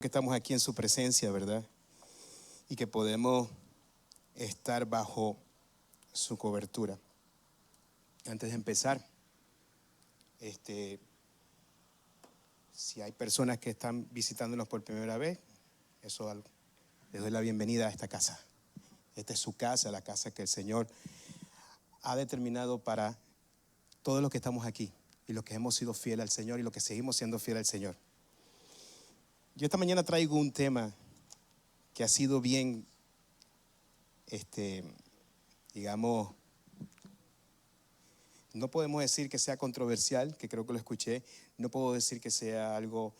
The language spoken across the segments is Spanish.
Que estamos aquí en su presencia, ¿verdad? Y que podemos estar bajo su cobertura. Antes de empezar, si hay personas que están visitándonos por primera vez, les doy la bienvenida a esta casa. Esta es su casa, la casa que el Señor ha determinado para todos los que estamos aquí y los que hemos sido fieles al Señor y los que seguimos siendo fieles al Señor. Yo esta mañana traigo un tema que ha sido bien, digamos, no podemos decir que sea controversial, que creo que lo escuché, no puedo decir que sea algo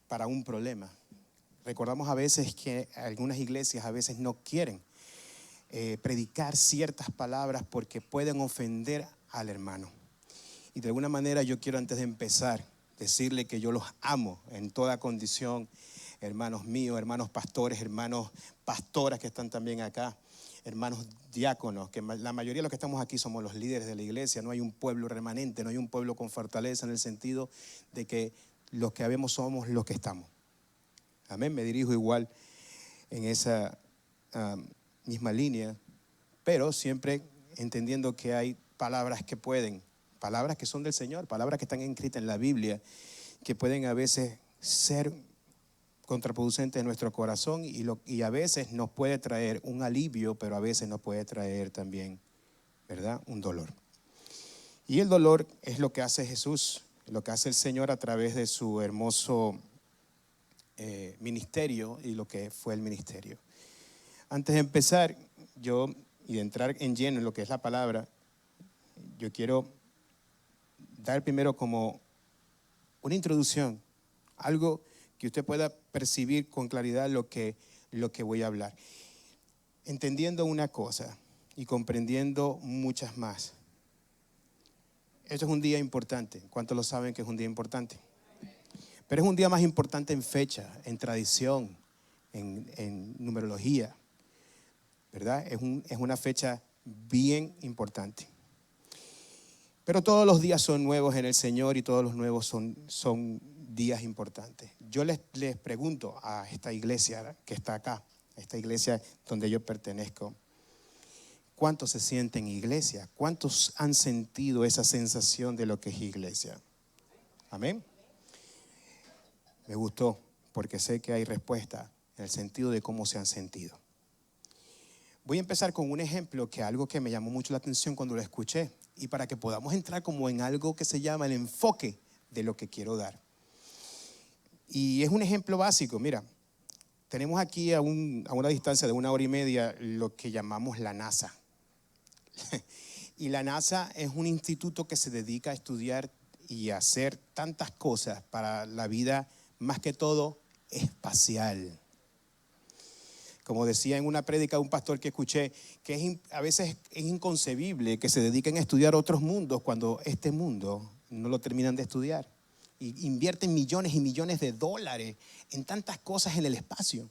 para un problema. Recordamos a veces que algunas iglesias a veces no quieren predicar ciertas palabras porque pueden ofender al hermano. Y de alguna manera yo quiero, antes de empezar, decirle que yo los amo en toda condición, hermanos míos, hermanos pastores, hermanos pastoras que están también acá, hermanos diáconos, que la mayoría de los que estamos aquí somos los líderes de la iglesia. No hay un pueblo remanente, no hay un pueblo con fortaleza, en el sentido de que los que habemos somos los que estamos. Amén, me dirijo igual en esa misma línea, pero siempre entendiendo que hay palabras que son del Señor, palabras que están escritas en la Biblia, que pueden a veces ser contraproducentes en nuestro corazón y a veces nos puede traer un alivio, pero a veces nos puede traer también, ¿verdad?, un dolor. Y el dolor es lo que hace Jesús, lo que hace el Señor a través de su hermoso ministerio y lo que fue el ministerio. Antes de empezar y de entrar en lleno en lo que es la palabra, yo quiero dar primero como una introducción, algo que usted pueda percibir con claridad lo que voy a hablar. Entendiendo una cosa y comprendiendo muchas más. Esto es un día importante. ¿Cuántos lo saben que es un día importante? Pero es un día más importante en fecha, en tradición, en numerología, ¿verdad? Es una fecha bien importante. Pero todos los días son nuevos en el Señor y todos los nuevos son días importantes. Yo les pregunto a esta iglesia que está acá, a esta iglesia donde yo pertenezco, ¿cuántos se sienten iglesia? ¿Cuántos han sentido esa sensación de lo que es iglesia? Amén. Me gustó porque sé que hay respuesta en el sentido de cómo se han sentido. Voy a empezar con un ejemplo que algo que me llamó mucho la atención cuando lo escuché y para que podamos entrar como en algo que se llama el enfoque de lo que quiero dar. Y es un ejemplo básico. Mira, tenemos aquí a una distancia de 1 hora y media lo que llamamos la NASA. Y la NASA es un instituto que se dedica a estudiar y a hacer tantas cosas para la vida, más que todo espacial. Como decía en una prédica de un pastor que escuché, que a veces es inconcebible que se dediquen a estudiar otros mundos cuando este mundo no lo terminan de estudiar. Y invierten millones y millones de dólares en tantas cosas en el espacio.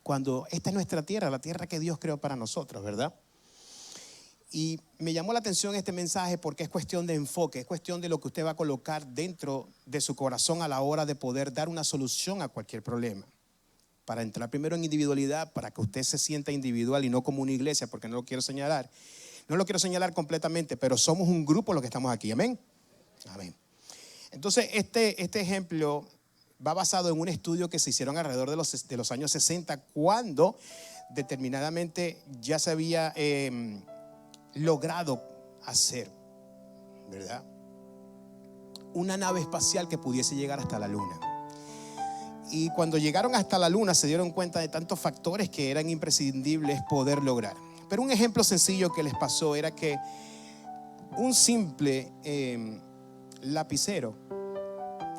Cuando esta es nuestra tierra, la tierra que Dios creó para nosotros, ¿verdad? Y me llamó la atención este mensaje porque es cuestión de enfoque, es cuestión de lo que usted va a colocar dentro de su corazón a la hora de poder dar una solución a cualquier problema. Para entrar primero en individualidad, para que usted se sienta individual y no como una iglesia, porque no lo quiero señalar. No lo quiero señalar completamente, pero somos un grupo los que estamos aquí. Amén. Amén. Entonces, este ejemplo va basado en un estudio que se hicieron alrededor de los años 60, cuando determinadamente ya se había logrado hacer, ¿verdad?, una nave espacial que pudiese llegar hasta la luna. Y cuando llegaron hasta la luna se dieron cuenta de tantos factores que eran imprescindibles poder lograr. Pero un ejemplo sencillo que les pasó era que un simple lapicero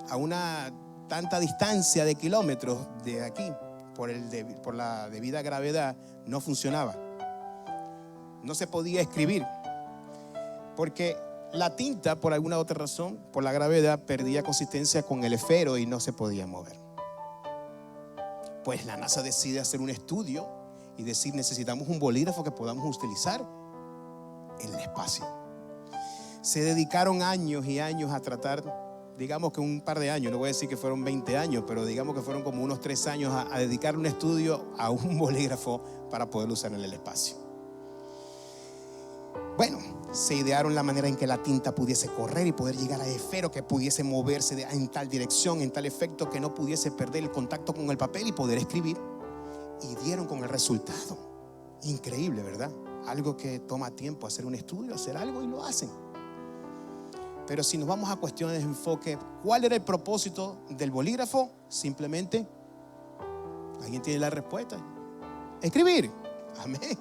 a una tanta distancia de kilómetros de aquí, por la debida gravedad, no funcionaba. No se podía escribir porque la tinta, por alguna otra razón, por la gravedad, perdía consistencia con el esfero y no se podía mover. Pues la NASA decide hacer un estudio y decir, necesitamos un bolígrafo que podamos utilizar en el espacio. Se dedicaron años y años a tratar digamos que un par de años, no voy a decir que fueron 20 años, pero digamos que fueron como unos 3 años a dedicar un estudio a un bolígrafo para poderlo usar en el espacio. Bueno, se idearon la manera en que la tinta pudiese correr y poder llegar a esfero, que pudiese moverse en tal dirección, en tal efecto, que no pudiese perder el contacto con el papel y poder escribir. Y dieron con el resultado. Increíble, ¿verdad? Algo que toma tiempo, hacer un estudio, hacer algo, y lo hacen. Pero si nos vamos a cuestiones de enfoque, ¿cuál era el propósito del bolígrafo? Simplemente, ¿alguien tiene la respuesta? Escribir. Amén.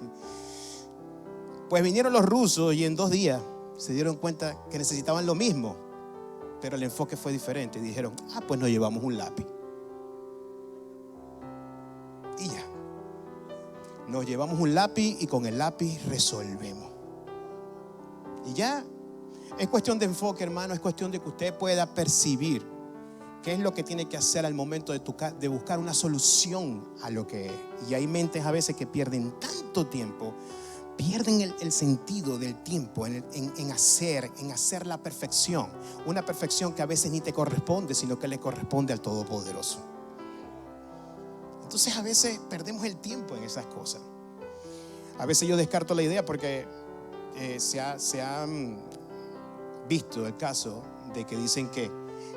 Pues vinieron los rusos y en 2 días se dieron cuenta que necesitaban lo mismo, pero el enfoque fue diferente. Y dijeron, pues nos llevamos un lápiz. Y ya. Nos llevamos un lápiz y con el lápiz resolvemos. Y ya. Es cuestión de enfoque, hermano. Es cuestión de que usted pueda percibir qué es lo que tiene que hacer al momento de buscar una solución a lo que es. Y hay mentes a veces que pierden tanto tiempo, pierden el sentido del tiempo en hacer la perfección. Una perfección que a veces ni te corresponde, sino que le corresponde al Todopoderoso. Entonces a veces perdemos el tiempo en esas cosas. A veces yo descarto la idea porque se ha visto el caso de que dicen que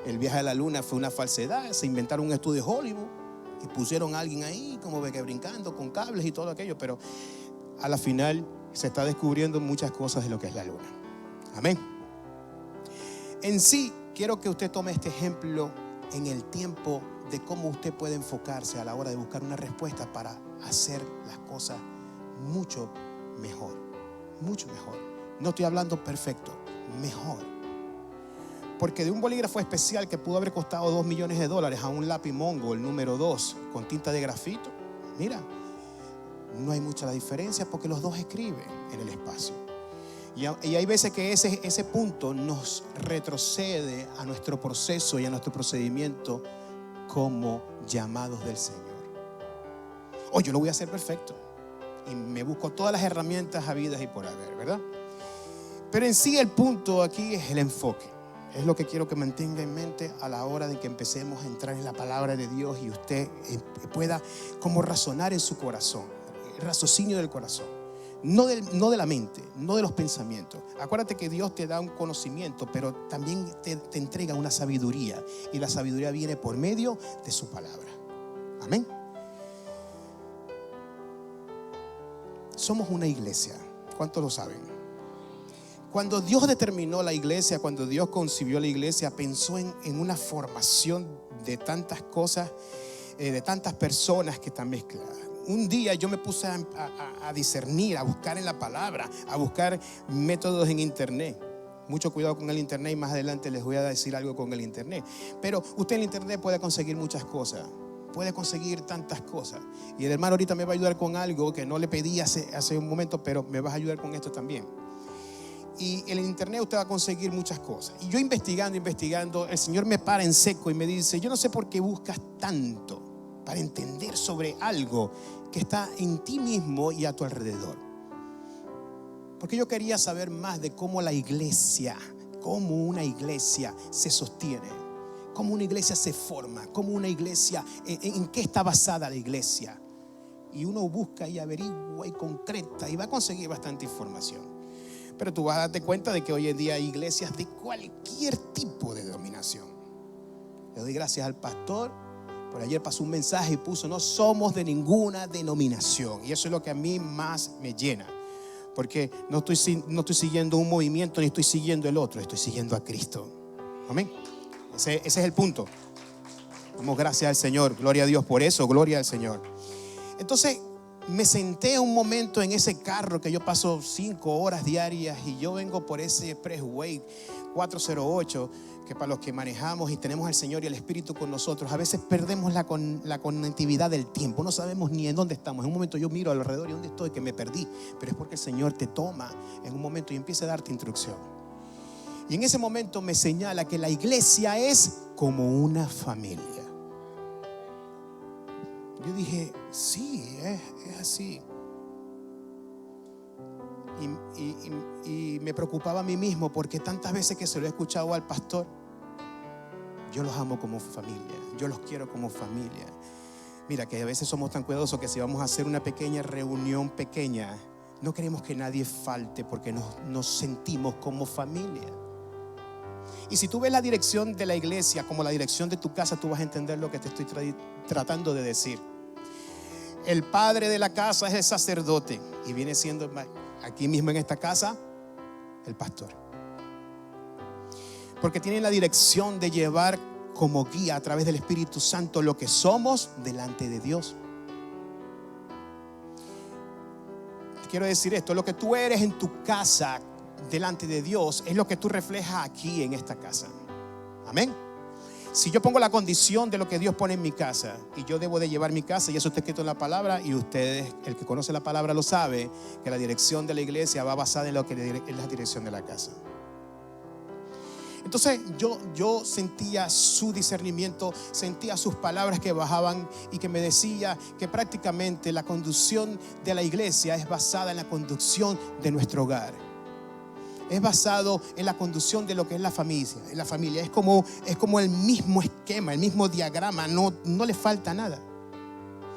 el viaje a la luna fue una falsedad. Se inventaron un estudio de Hollywood y pusieron a alguien ahí como que brincando con cables y todo aquello, pero a la final se está descubriendo muchas cosas de lo que es la luna. Amén. En sí, quiero que usted tome este ejemplo en el tiempo de cómo usted puede enfocarse a la hora de buscar una respuesta para hacer las cosas mucho mejor. Mucho mejor. No estoy hablando perfecto, mejor. Porque de un bolígrafo especial que pudo haber costado $2 millones a un lápiz Mongo, el número 2, con tinta de grafito, mira, no hay mucha la diferencia porque los dos escriben en el espacio. Y hay veces que ese punto nos retrocede a nuestro proceso y a nuestro procedimiento como llamados del Señor. Yo lo voy a hacer perfecto y me busco todas las herramientas habidas y por haber, ¿verdad? Pero en sí el punto aquí es el enfoque. Es lo que quiero que mantenga en mente a la hora de que empecemos a entrar en la palabra de Dios y usted pueda como razonar en su corazón, el raciocinio del corazón, no de la mente, no de los pensamientos. Acuérdate que Dios te da un conocimiento, pero también te entrega una sabiduría, y la sabiduría viene por medio de su palabra. Amén. Somos una iglesia. ¿Cuántos lo saben? Cuando Dios determinó la iglesia, cuando Dios concibió la iglesia, pensó en una formación de tantas cosas, de tantas personas que están mezcladas. Un día yo me puse a discernir, a buscar en la palabra, a buscar métodos en internet. Mucho cuidado con el internet, y más adelante les voy a decir algo con el internet. Pero usted en el internet puede conseguir muchas cosas. Puede conseguir tantas cosas. Y el hermano ahorita me va a ayudar con algo que no le pedí hace un momento, pero me vas a ayudar con esto también. Y en el internet usted va a conseguir muchas cosas. Y yo investigando, el Señor me para en seco y me dice: yo no sé por qué buscas tanto para entender sobre algo que está en ti mismo y a tu alrededor. Porque yo quería saber más de cómo la iglesia, cómo una iglesia se sostiene, cómo una iglesia se forma, cómo una iglesia, en qué está basada la iglesia. Y uno busca y averigua y concreta y va a conseguir bastante información. Pero tú vas a darte cuenta de que hoy en día hay iglesias de cualquier tipo de denominación. Le doy gracias al pastor. Por ayer pasó un mensaje y puso: no somos de ninguna denominación. Y eso es lo que a mí más me llena. Porque no estoy siguiendo un movimiento ni estoy siguiendo el otro. Estoy siguiendo a Cristo. Amén. Ese es el punto. Damos gracias al Señor. Gloria a Dios por eso. Gloria al Señor. Entonces me senté un momento en ese carro que yo paso 5 horas diarias, y yo vengo por ese expressway 408, que para los que manejamos y tenemos al Señor y el Espíritu con nosotros, a veces perdemos la conectividad del tiempo. No sabemos ni en dónde estamos. En un momento yo miro alrededor y dónde estoy, que me perdí. Pero es porque el Señor te toma en un momento y empieza a darte instrucción. Y en ese momento me señala que la iglesia es como una familia. Yo dije: sí, es así. Y me preocupaba a mí mismo, porque tantas veces que se lo he escuchado al pastor, Yo los amo como familia, yo los quiero como familia. Mira que a veces somos tan cuidadosos que si vamos a hacer una pequeña reunión pequeña, no queremos que nadie falte porque nos sentimos como familia. Y si tú ves la dirección de la iglesia como la dirección de tu casa, tú vas a entender lo que te estoy tratando de decir. El padre de la casa es el sacerdote y viene siendo aquí mismo en esta casa el pastor, porque tiene la dirección de llevar como guía a través del Espíritu Santo lo que somos delante de Dios. Te quiero decir esto: lo que tú eres en tu casa delante de Dios es lo que tú reflejas aquí en esta casa. Amén. Si yo pongo la condición de lo que Dios pone en mi casa y yo debo de llevar mi casa, y eso está escrito en la palabra, y ustedes, el que conoce la palabra lo sabe, que la dirección de la iglesia va basada en lo que es la dirección de la casa. Entonces yo sentía su discernimiento, sentía sus palabras que bajaban y que me decía que prácticamente la conducción de la iglesia es basada en la conducción de nuestro hogar. Es basado en la conducción de lo que es la familia. Es como el mismo esquema, el mismo diagrama, no le falta nada.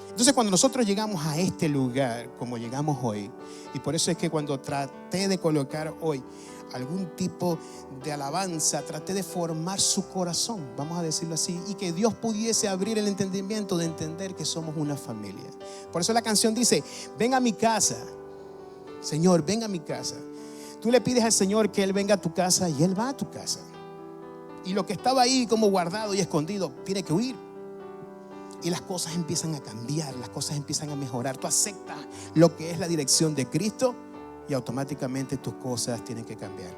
Entonces cuando nosotros llegamos a este lugar, como llegamos hoy, y por eso es que cuando traté de colocar hoy algún tipo de alabanza, traté de formar su corazón, vamos a decirlo así, y que Dios pudiese abrir el entendimiento de entender que somos una familia. Por eso la canción dice: ven a mi casa, Señor, ven a mi casa. Tú le pides al Señor que Él venga a tu casa y Él va a tu casa. Y lo que estaba ahí como guardado y escondido tiene que huir. Y las cosas empiezan a cambiar, las cosas empiezan a mejorar. Tú aceptas lo que es la dirección de Cristo y automáticamente tus cosas tienen que cambiar.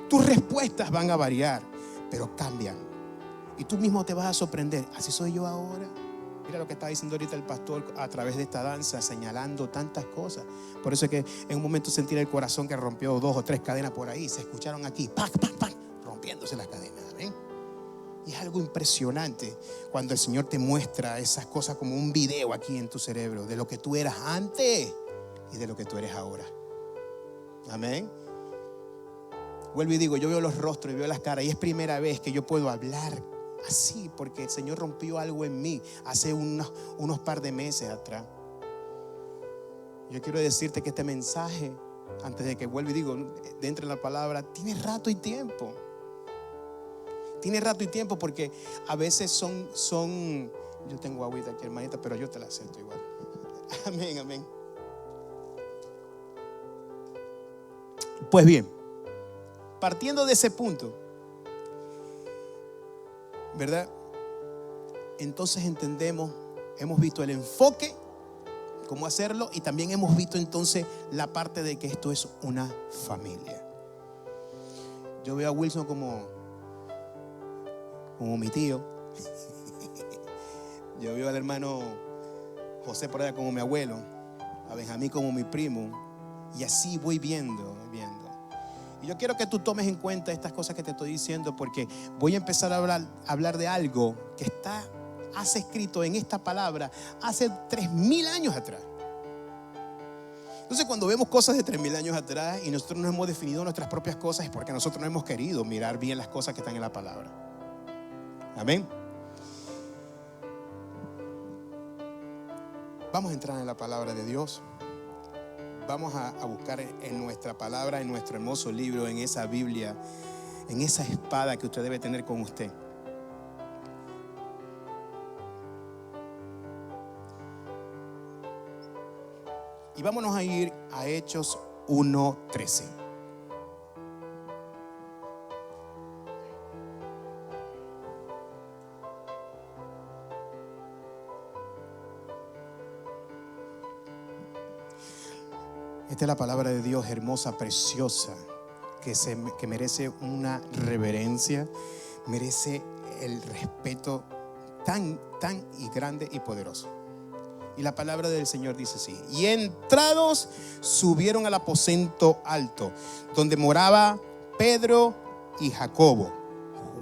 Tus respuestas van a variar, pero cambian. Y tú mismo te vas a sorprender. Así soy yo ahora. Mira lo que está diciendo ahorita el pastor a través de esta danza, señalando tantas cosas. Por eso es que en un momento sentí el corazón que rompió 2 o 3 cadenas por ahí. Se escucharon aquí, ¡pac, pac, pac!, rompiéndose las cadenas. ¿Ven? Y es algo impresionante cuando el Señor te muestra esas cosas como un video aquí en tu cerebro de lo que tú eras antes y de lo que tú eres ahora. Amén. Vuelvo y digo, yo veo los rostros y veo las caras, y es primera vez que yo puedo hablar así, porque el Señor rompió algo en mí hace unos par de meses atrás. Yo quiero decirte que este mensaje, antes de que vuelva y digo, dentro de la palabra, tiene rato y tiempo. Tiene rato y tiempo, porque a veces son yo tengo agüita aquí, hermanita, pero yo te la acepto igual. Amén, amén. Pues bien, partiendo de ese punto, ¿verdad? Entonces entendemos, hemos visto el enfoque, cómo hacerlo, y también hemos visto entonces la parte de que esto es una familia. Yo veo a Wilson como mi tío. Yo veo al hermano José por allá como mi abuelo, a Benjamín como mi primo, y así voy viendo. Y yo quiero que tú tomes en cuenta estas cosas que te estoy diciendo, porque voy a empezar a hablar de algo que hace escrito en esta palabra hace 3000 años atrás. Entonces, cuando vemos cosas de 3000 años atrás y nosotros no hemos definido nuestras propias cosas, es porque nosotros no hemos querido mirar bien las cosas que están en la palabra. Amén. Vamos a entrar en la palabra de Dios. Vamos a buscar en nuestra palabra, en nuestro hermoso libro, en esa Biblia, en esa espada que usted debe tener con usted. Y vámonos a ir a Hechos 1:13. Esta es la palabra de Dios, hermosa, preciosa, que merece una reverencia, merece el respeto tan y grande y poderoso. Y la palabra del Señor dice así: y entrados subieron al aposento alto, donde moraba Pedro y Jacobo,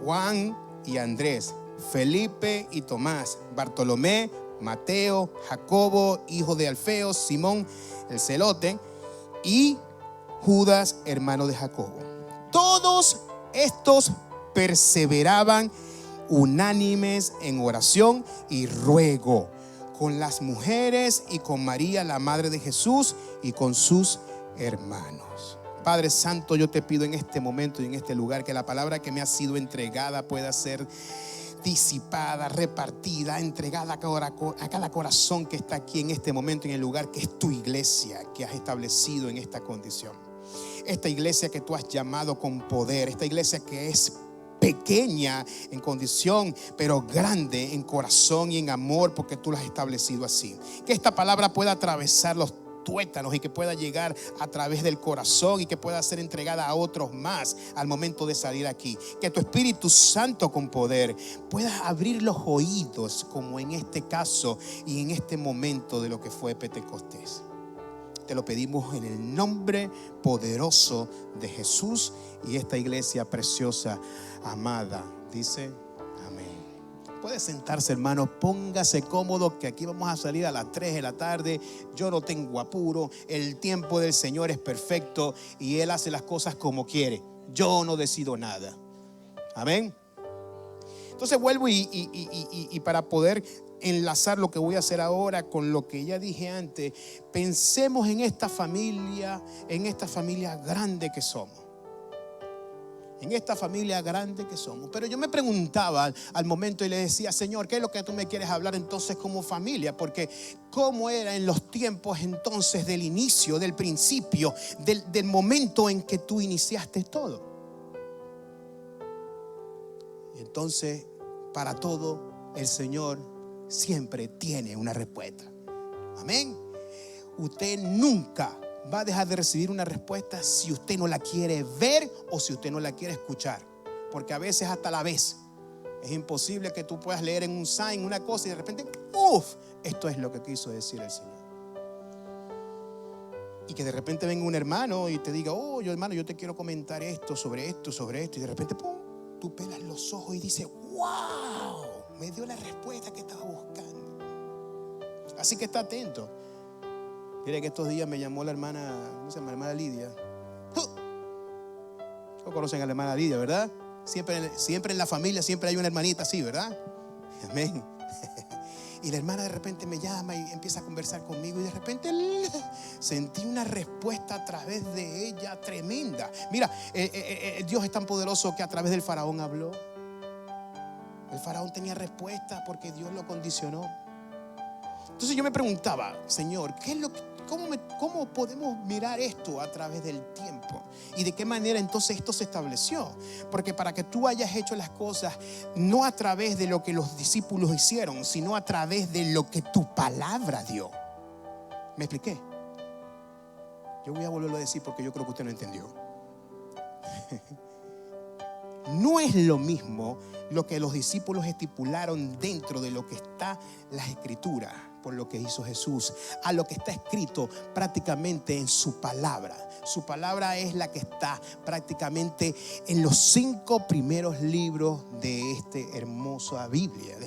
Juan y Andrés, Felipe y Tomás, Bartolomé, Mateo, Jacobo, hijo de Alfeo, Simón el celote, y Judas, hermano de Jacobo. Todos estos perseveraban unánimes en oración y ruego con las mujeres y con María, la madre de Jesús, y con sus hermanos. Padre Santo, yo te pido en este momento y en este lugar que la palabra que me ha sido entregada pueda ser disipada, repartida, entregada a cada corazón que está aquí en este momento, en el lugar que es tu iglesia, que has establecido en esta condición. Esta iglesia que tú has llamado con poder, esta iglesia que es pequeña en condición, pero grande en corazón y en amor, porque tú la has establecido así. Que esta palabra pueda atravesar los tuétanos y que pueda llegar a través del corazón y que pueda ser entregada a otros más al momento de salir aquí. Que tu Espíritu Santo con poder pueda abrir los oídos, como en este caso y en este momento de lo que fue Pentecostés. Te lo pedimos en el nombre poderoso de Jesús, y esta iglesia preciosa, amada, dice amén. Puede sentarse, hermano, póngase cómodo, que aquí vamos a salir a las 3 de la tarde. Yo no tengo apuro, el tiempo del Señor es perfecto y Él hace las cosas como quiere. Yo no decido nada. Amén. Entonces vuelvo y para poder enlazar lo que voy a hacer ahora con lo que ya dije antes, pensemos en esta familia grande que somos. En esta familia grande que somos. Pero yo me preguntaba al momento y le decía: Señor, ¿qué es lo que tú me quieres hablar entonces como familia? Porque ¿cómo era en los tiempos entonces del inicio, del principio, del momento en que tú iniciaste todo? Y entonces, para todo, el Señor siempre tiene una respuesta. Amén. Usted nunca va a dejar de recibir una respuesta si usted no la quiere ver o si usted no la quiere escuchar, porque a veces hasta la ves. Es imposible que tú puedas leer en un sign una cosa y de repente, esto es lo que quiso decir el Señor. Y que de repente venga un hermano y te diga: hermano, yo te quiero comentar esto, sobre esto, y de repente, tú pelas los ojos y dices: wow, me dio la respuesta que estaba buscando. Así que está atento. Mire que estos días me llamó la hermana, ¿cómo se llama? La hermana Lidia. ¿No conocen a la hermana Lidia, verdad? Siempre en la familia siempre hay una hermanita así, ¿verdad? Amén. Y la hermana de repente me llama y empieza a conversar conmigo, y de repente sentí una respuesta a través de ella tremenda. Mira, Dios es tan poderoso que a través del faraón habló. El faraón tenía respuesta porque Dios lo condicionó. Entonces yo me preguntaba: Señor, ¿cómo podemos mirar esto a través del tiempo? ¿Y de qué manera entonces esto se estableció? Porque para que tú hayas hecho las cosas no a través de lo que los discípulos hicieron, sino a través de lo que tu palabra dio. ¿Me expliqué? Yo voy a volverlo a decir porque yo creo que usted no entendió. No es lo mismo lo que los discípulos estipularon dentro de lo que está las escrituras, por lo que hizo Jesús, a lo que está escrito prácticamente en su palabra. Su palabra es la que está prácticamente en los 5 primeros libros de esta hermosa Biblia,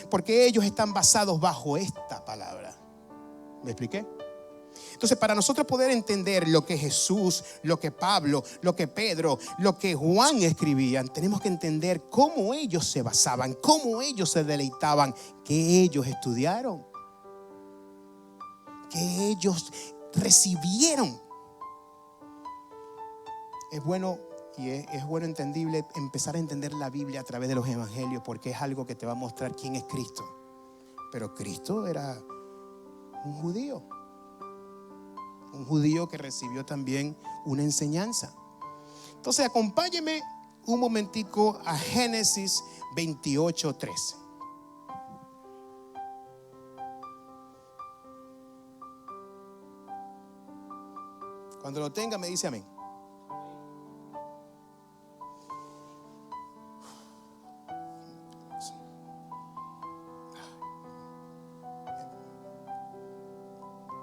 porque ellos están basados bajo esta palabra. ¿Me expliqué? Entonces, para nosotros poder entender lo que Jesús, lo que Pablo, lo que Pedro, lo que Juan escribían, tenemos que entender cómo ellos se basaban, cómo ellos se deleitaban, que ellos estudiaron, que ellos recibieron. Es bueno y es bueno entendible empezar a entender la Biblia a través de los evangelios, porque es algo que te va a mostrar quién es Cristo. Pero Cristo era un judío que recibió también una enseñanza. Entonces acompáñeme un momentico a Génesis 28:3. Cuando lo tenga me dice amén.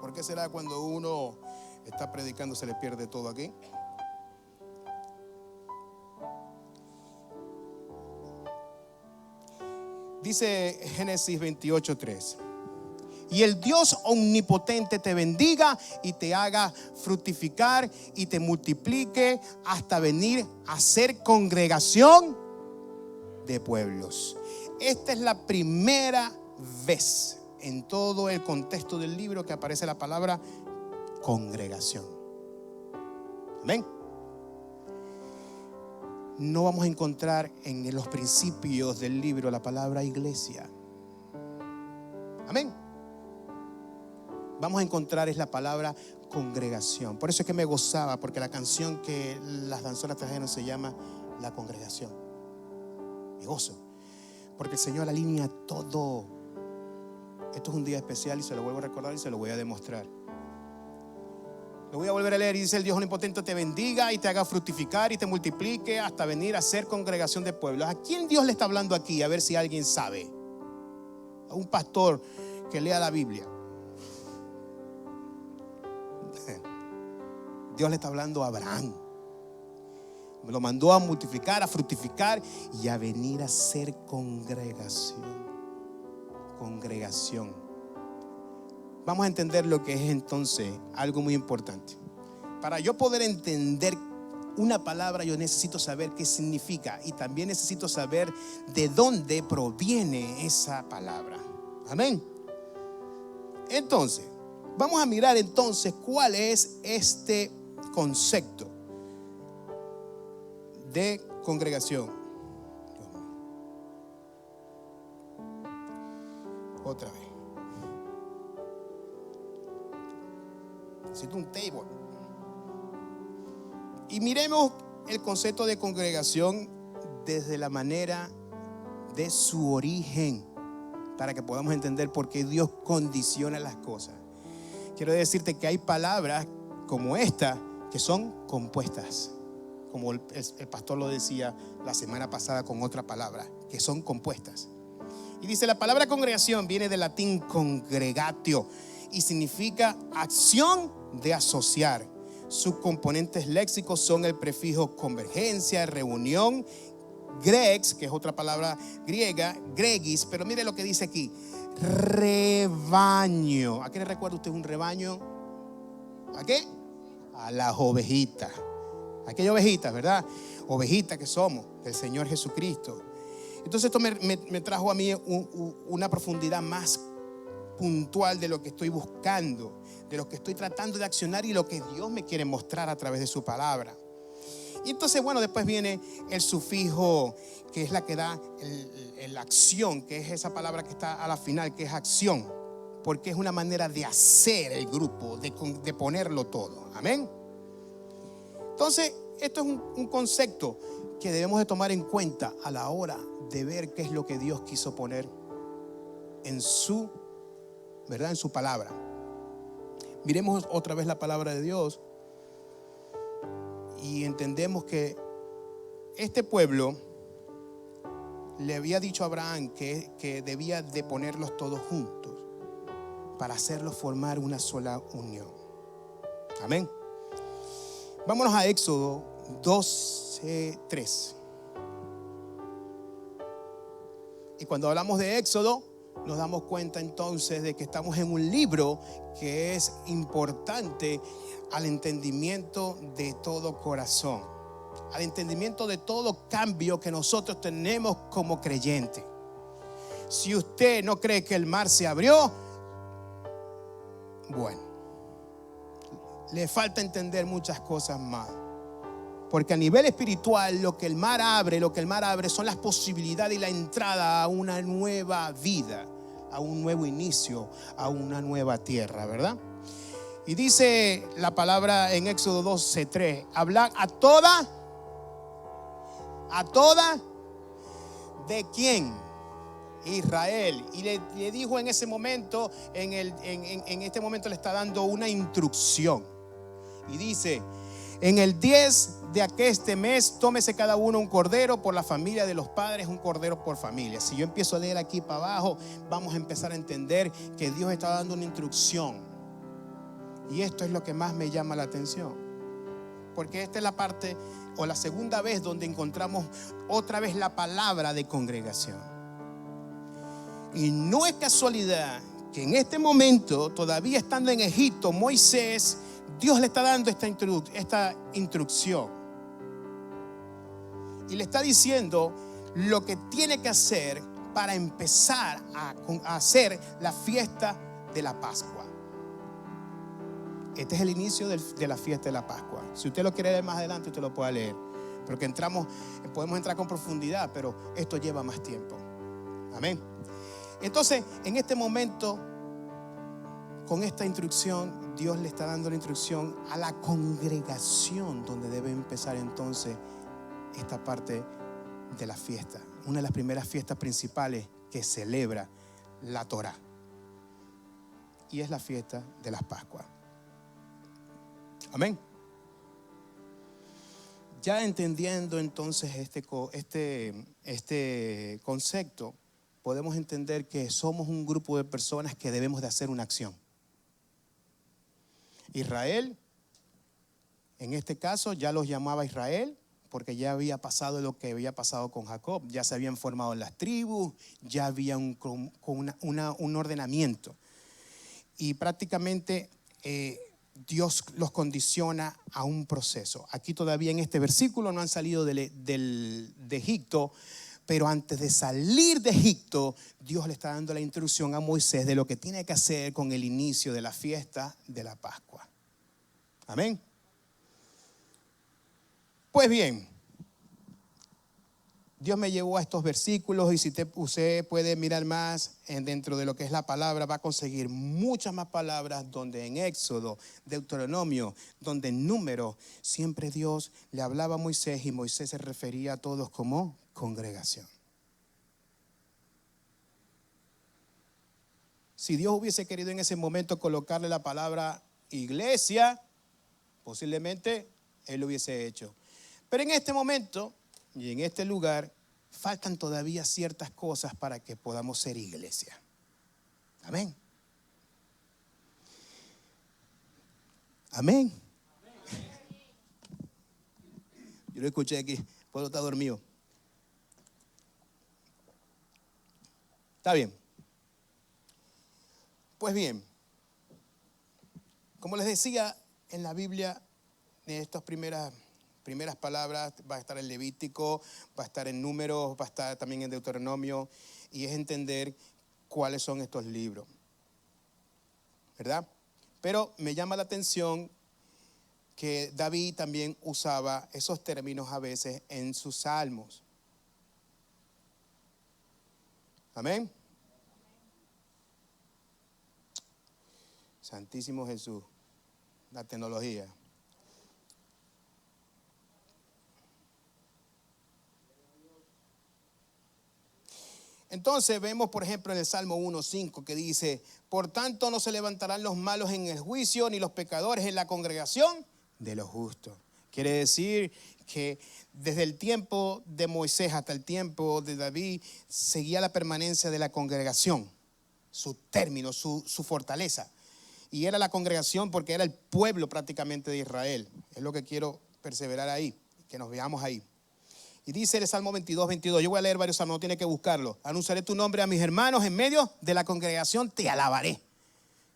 ¿Por qué será cuando uno está predicando se le pierde todo aquí? Dice Génesis 28:3: Y el Dios omnipotente te bendiga y te haga fructificar y te multiplique hasta venir a ser congregación de pueblos. Esta es la primera vez en todo el contexto del libro que aparece la palabra congregación. Amén. No vamos a encontrar en los principios del libro la palabra iglesia. Amén. Vamos a encontrar es la palabra congregación. Por eso es que me gozaba, porque la canción que las danzoras trajeron se llama La Congregación. Me gozo, porque el Señor alinea todo. Esto es un día especial y se lo vuelvo a recordar y se lo voy a demostrar. Lo voy a volver a leer y dice: el Dios omnipotente te bendiga y te haga fructificar y te multiplique hasta venir a ser congregación de pueblos. ¿A quién Dios le está hablando aquí? A ver si alguien sabe. A un pastor que lea la Biblia. Dios le está hablando a Abraham. Me lo mandó a multiplicar, a fructificar y a venir a ser congregación. Congregación. Vamos a entender lo que es entonces algo muy importante. Para yo poder entender una palabra, yo necesito saber qué significa y también necesito saber de dónde proviene esa palabra. Amén. Entonces, vamos a mirar entonces cuál es este concepto de congregación. Otra vez. Necesito un table. Y miremos el concepto de congregación desde la manera de su origen, para que podamos entender por qué Dios condiciona las cosas. Quiero decirte que hay palabras como esta que son compuestas, como el pastor lo decía la semana pasada con otra palabra, que son compuestas. Y dice: la palabra congregación viene del latín congregatio y significa acción de asociar. Sus componentes léxicos son el prefijo convergencia, reunión, grex, que es otra palabra griega, gregis, pero mire lo que dice aquí: rebaño. ¿A qué le recuerda usted un rebaño? ¿A qué? A las ovejitas. Aquellas ovejitas, ¿verdad? Ovejitas que somos del Señor Jesucristo. Entonces esto me trajo a mí una profundidad más puntual de lo que estoy buscando, de lo que estoy tratando de accionar y lo que Dios me quiere mostrar a través de su palabra. Y entonces, bueno, después viene el sufijo, que es la que da la acción, que es esa palabra que está a la final, que es acción, porque es una manera de hacer el grupo, de ponerlo todo. Amén. Entonces, esto es un concepto que debemos de tomar en cuenta a la hora de ver qué es lo que Dios quiso poner en su, ¿verdad?, en su palabra. Miremos otra vez la palabra de Dios y entendemos que este pueblo le había dicho a Abraham que debía de ponerlos todos juntos para hacerlos formar una sola unión. Amén. Vámonos a Éxodo 12:3. Y cuando hablamos de Éxodo, nos damos cuenta entonces de que estamos en un libro que es importante al entendimiento de todo corazón, al entendimiento de todo cambio que nosotros tenemos como creyentes. Si usted no cree que el mar se abrió, bueno, le falta entender muchas cosas más. Porque a nivel espiritual lo que el mar abre son las posibilidades y la entrada a una nueva vida, a un nuevo inicio, a una nueva tierra, ¿verdad? Y dice la palabra en Éxodo 12:3, hablar a toda, ¿de quién? Israel. Y le dijo en ese momento, en este momento le está dando una instrucción. Y dice: en el 10 de aqueste mes, tómese cada uno un cordero por la familia de los padres, un cordero por familia. Si yo empiezo a leer aquí para abajo, vamos a empezar a entender que Dios está dando una instrucción. Y esto es lo que más me llama la atención, porque esta es la parte o la segunda vez donde encontramos otra vez la palabra de congregación. Y no es casualidad que en este momento, todavía estando en Egipto, Moisés, Dios le está dando esta instrucción. Y le está diciendo lo que tiene que hacer para empezar a hacer la fiesta de la Pascua. Este es el inicio de la fiesta de la Pascua. Si usted lo quiere leer más adelante, usted lo puede leer. Porque podemos entrar con profundidad, pero esto lleva más tiempo. Amén. Entonces, en este momento, con esta instrucción, Dios le está dando la instrucción a la congregación donde debe empezar entonces esta parte de la fiesta. Una de las primeras fiestas principales que celebra la Torá. Y es la fiesta de las Pascuas. Amén. Ya entendiendo entonces este concepto, podemos entender que somos un grupo de personas que debemos de hacer una acción. Israel, en este caso, ya los llamaba Israel, porque ya había pasado lo que había pasado con Jacob. Ya se habían formado las tribus, ya había un ordenamiento. Y prácticamente Dios los condiciona a un proceso. Aquí todavía en este versículo no han salido de Egipto, pero antes de salir de Egipto, Dios le está dando la instrucción a Moisés de lo que tiene que hacer con el inicio de la fiesta de la Pascua. Amén. Pues bien, Dios me llevó a estos versículos y si usted puede mirar más dentro de lo que es la palabra, va a conseguir muchas más palabras donde en Éxodo, Deuteronomio, donde en Números, siempre Dios le hablaba a Moisés y Moisés se refería a todos como congregación. Si Dios hubiese querido en ese momento colocarle la palabra iglesia, posiblemente Él lo hubiese hecho. Pero en este momento y en este lugar faltan todavía ciertas cosas para que podamos ser iglesia. Amén. Amén. Yo lo escuché aquí, puedo estar dormido. Está bien. Pues bien, como les decía, en la Biblia, en estas primeras palabras, va a estar en Levítico, va a estar en Números, va a estar también en Deuteronomio, y es entender cuáles son estos libros, ¿verdad? Pero me llama la atención que David también usaba esos términos a veces en sus salmos. Amén. Santísimo Jesús, la tecnología. Entonces vemos, por ejemplo, en el Salmo 1:5 que dice: por tanto no se levantarán los malos en el juicio, ni los pecadores en la congregación de los justos. Quiere decir que desde el tiempo de Moisés hasta el tiempo de David seguía la permanencia de la congregación, su término, su fortaleza. Y era la congregación porque era el pueblo prácticamente de Israel. Es lo que quiero perseverar ahí, que nos veamos ahí. Y dice el Salmo 22:22, yo voy a leer varios salmos, no tiene que buscarlo. Anunciaré tu nombre a mis hermanos, en medio de la congregación te alabaré.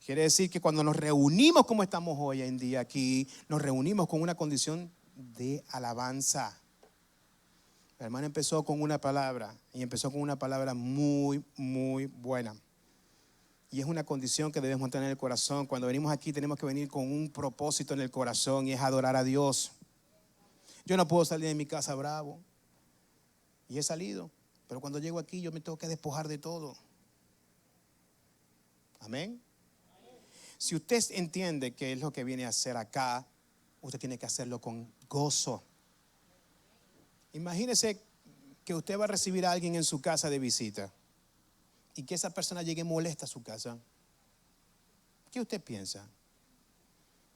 Quiere decir que cuando nos reunimos como estamos hoy en día aquí, nos reunimos con una condición de alabanza. La hermana empezó con una palabra y empezó con una palabra muy, muy buena. Y es una condición que debemos tener en el corazón. Cuando venimos aquí tenemos que venir con un propósito en el corazón y es adorar a Dios. Yo no puedo salir de mi casa bravo. Y he salido. Pero cuando llego aquí yo me tengo que despojar de todo. Amén. Si usted entiende qué es lo que viene a hacer acá, usted tiene que hacerlo con gozo. Imagínese que usted va a recibir a alguien en su casa de visita y que esa persona llegue molesta a su casa. ¿Qué usted piensa?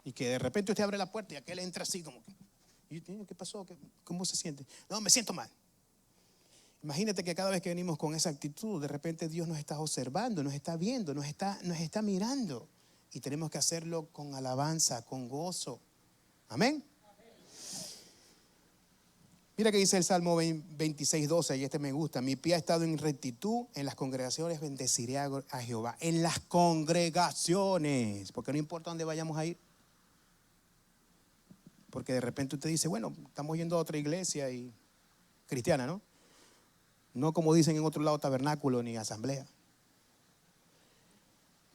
Y que de repente usted abre la puerta y aquel entra así como que, ¿qué pasó? ¿Cómo se siente? No, me siento mal. Imagínate que cada vez que venimos con esa actitud, de repente Dios nos está observando, nos está viendo, nos está mirando. Y tenemos que hacerlo con alabanza, con gozo. Amén. Mira que dice el Salmo 26:12, y este me gusta. Mi pie ha estado en rectitud, en las congregaciones bendeciré a Jehová. En las congregaciones, porque no importa dónde vayamos a ir. Porque de repente usted dice, bueno, estamos yendo a otra iglesia y cristiana, ¿no? No como dicen en otro lado, tabernáculo ni asamblea.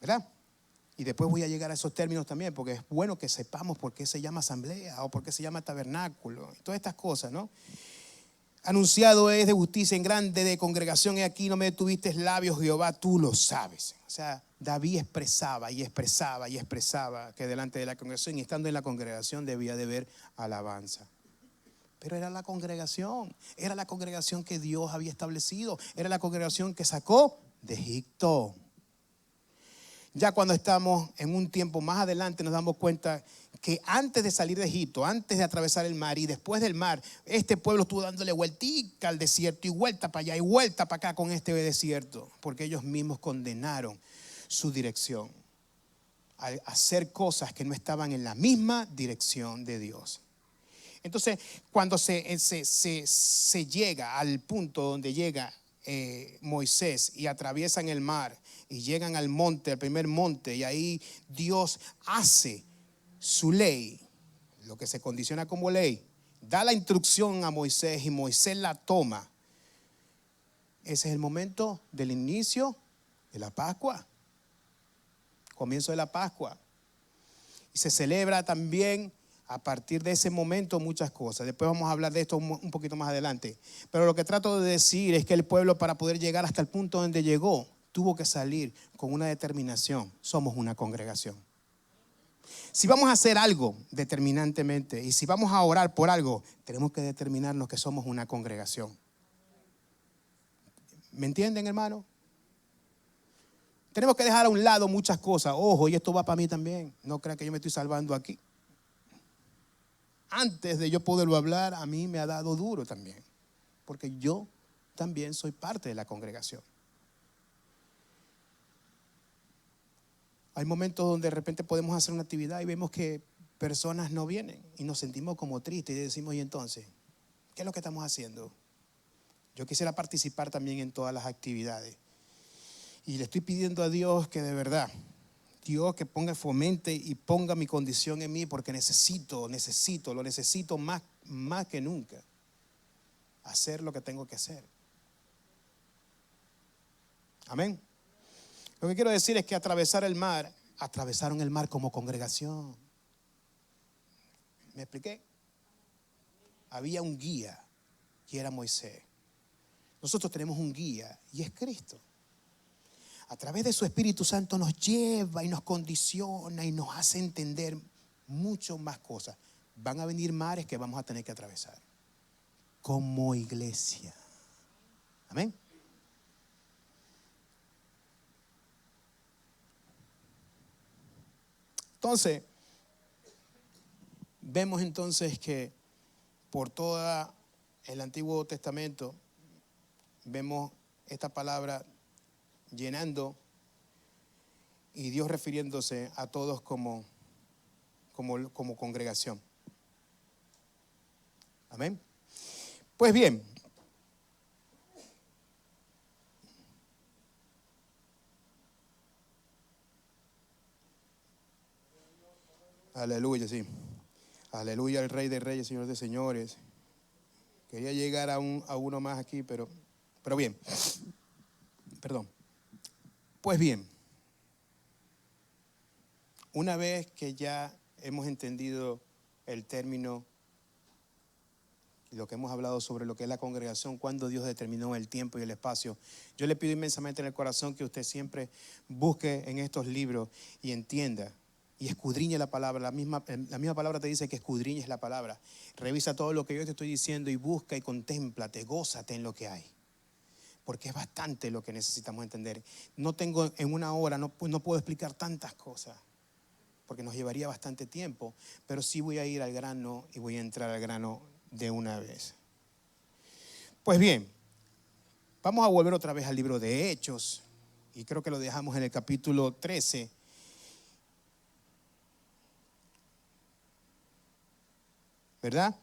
¿Verdad? Y después voy a llegar a esos términos también, porque es bueno que sepamos por qué se llama asamblea o por qué se llama tabernáculo. Y todas estas cosas, ¿no? Anunciado es de justicia en grande de congregación, y aquí no me detuviste labios, Jehová, tú lo sabes. O sea, David expresaba y expresaba y expresaba que delante de la congregación y estando en la congregación debía de ver alabanza. Pero era la congregación que Dios había establecido, era la congregación que sacó de Egipto. Ya cuando estamos en un tiempo más adelante nos damos cuenta que antes de salir de Egipto, antes de atravesar el mar y después del mar, este pueblo estuvo dándole vueltica al desierto y vuelta para allá y vuelta para acá con este desierto, porque ellos mismos condenaron su dirección a hacer cosas que no estaban en la misma dirección de Dios. Entonces, cuando se llega al punto donde llega Moisés y atraviesan el mar y llegan al monte, al primer monte, y ahí Dios hace su ley, lo que se condiciona como ley, da la instrucción a Moisés y Moisés la toma. Ese es el momento del inicio de la Pascua, comienzo de la Pascua. Y se celebra también a partir de ese momento muchas cosas. Después vamos a hablar de esto un poquito más adelante. Pero lo que trato de decir es que el pueblo, para poder llegar hasta el punto donde llegó, tuvo que salir con una determinación. Somos una congregación. Si vamos a hacer algo determinantemente y si vamos a orar por algo, tenemos que determinarnos que somos una congregación. ¿Me entienden, hermano? Tenemos que dejar a un lado muchas cosas. Ojo, y esto va para mí también. No crean que yo me estoy salvando aquí. Antes de yo poderlo hablar, a mí me ha dado duro también, porque yo también soy parte de la congregación. Hay momentos donde de repente podemos hacer una actividad y vemos que personas no vienen y nos sentimos como tristes y decimos, ¿y entonces qué es lo que estamos haciendo? Yo quisiera participar también en todas las actividades y le estoy pidiendo a Dios que de verdad, Dios que ponga, fomente y ponga mi condición en mí, porque lo necesito más que nunca, hacer lo que tengo que hacer. Amén. Lo que quiero decir es que atravesaron el mar como congregación. ¿Me expliqué? Había un guía y era Moisés. Nosotros tenemos un guía y es Cristo. A través de su Espíritu Santo nos lleva y nos condiciona y nos hace entender mucho más cosas. Van a venir mares que vamos a tener que atravesar como iglesia. Amén. Entonces, vemos entonces que por todo el Antiguo Testamento vemos esta palabra llenando y Dios refiriéndose a todos como congregación. Amén. Pues bien, aleluya, sí. Aleluya al Rey de Reyes, Señor de Señores. Quería llegar a uno más aquí, pero bien. Perdón. Pues bien, una vez que ya hemos entendido el término, lo que hemos hablado sobre lo que es la congregación, cuando Dios determinó el tiempo y el espacio, yo le pido inmensamente en el corazón que usted siempre busque en estos libros y entienda y escudriñe la palabra. La misma palabra te dice que escudriñes la palabra. Revisa todo lo que yo te estoy diciendo y busca y contémplate, gózate en lo que hay. Porque es bastante lo que necesitamos entender. No tengo en una hora, no puedo explicar tantas cosas, porque nos llevaría bastante tiempo, pero sí voy a ir al grano y voy a entrar al grano de una vez. Pues bien, vamos a volver otra vez al libro de Hechos, y creo que lo dejamos en el capítulo 13. ¿Verdad?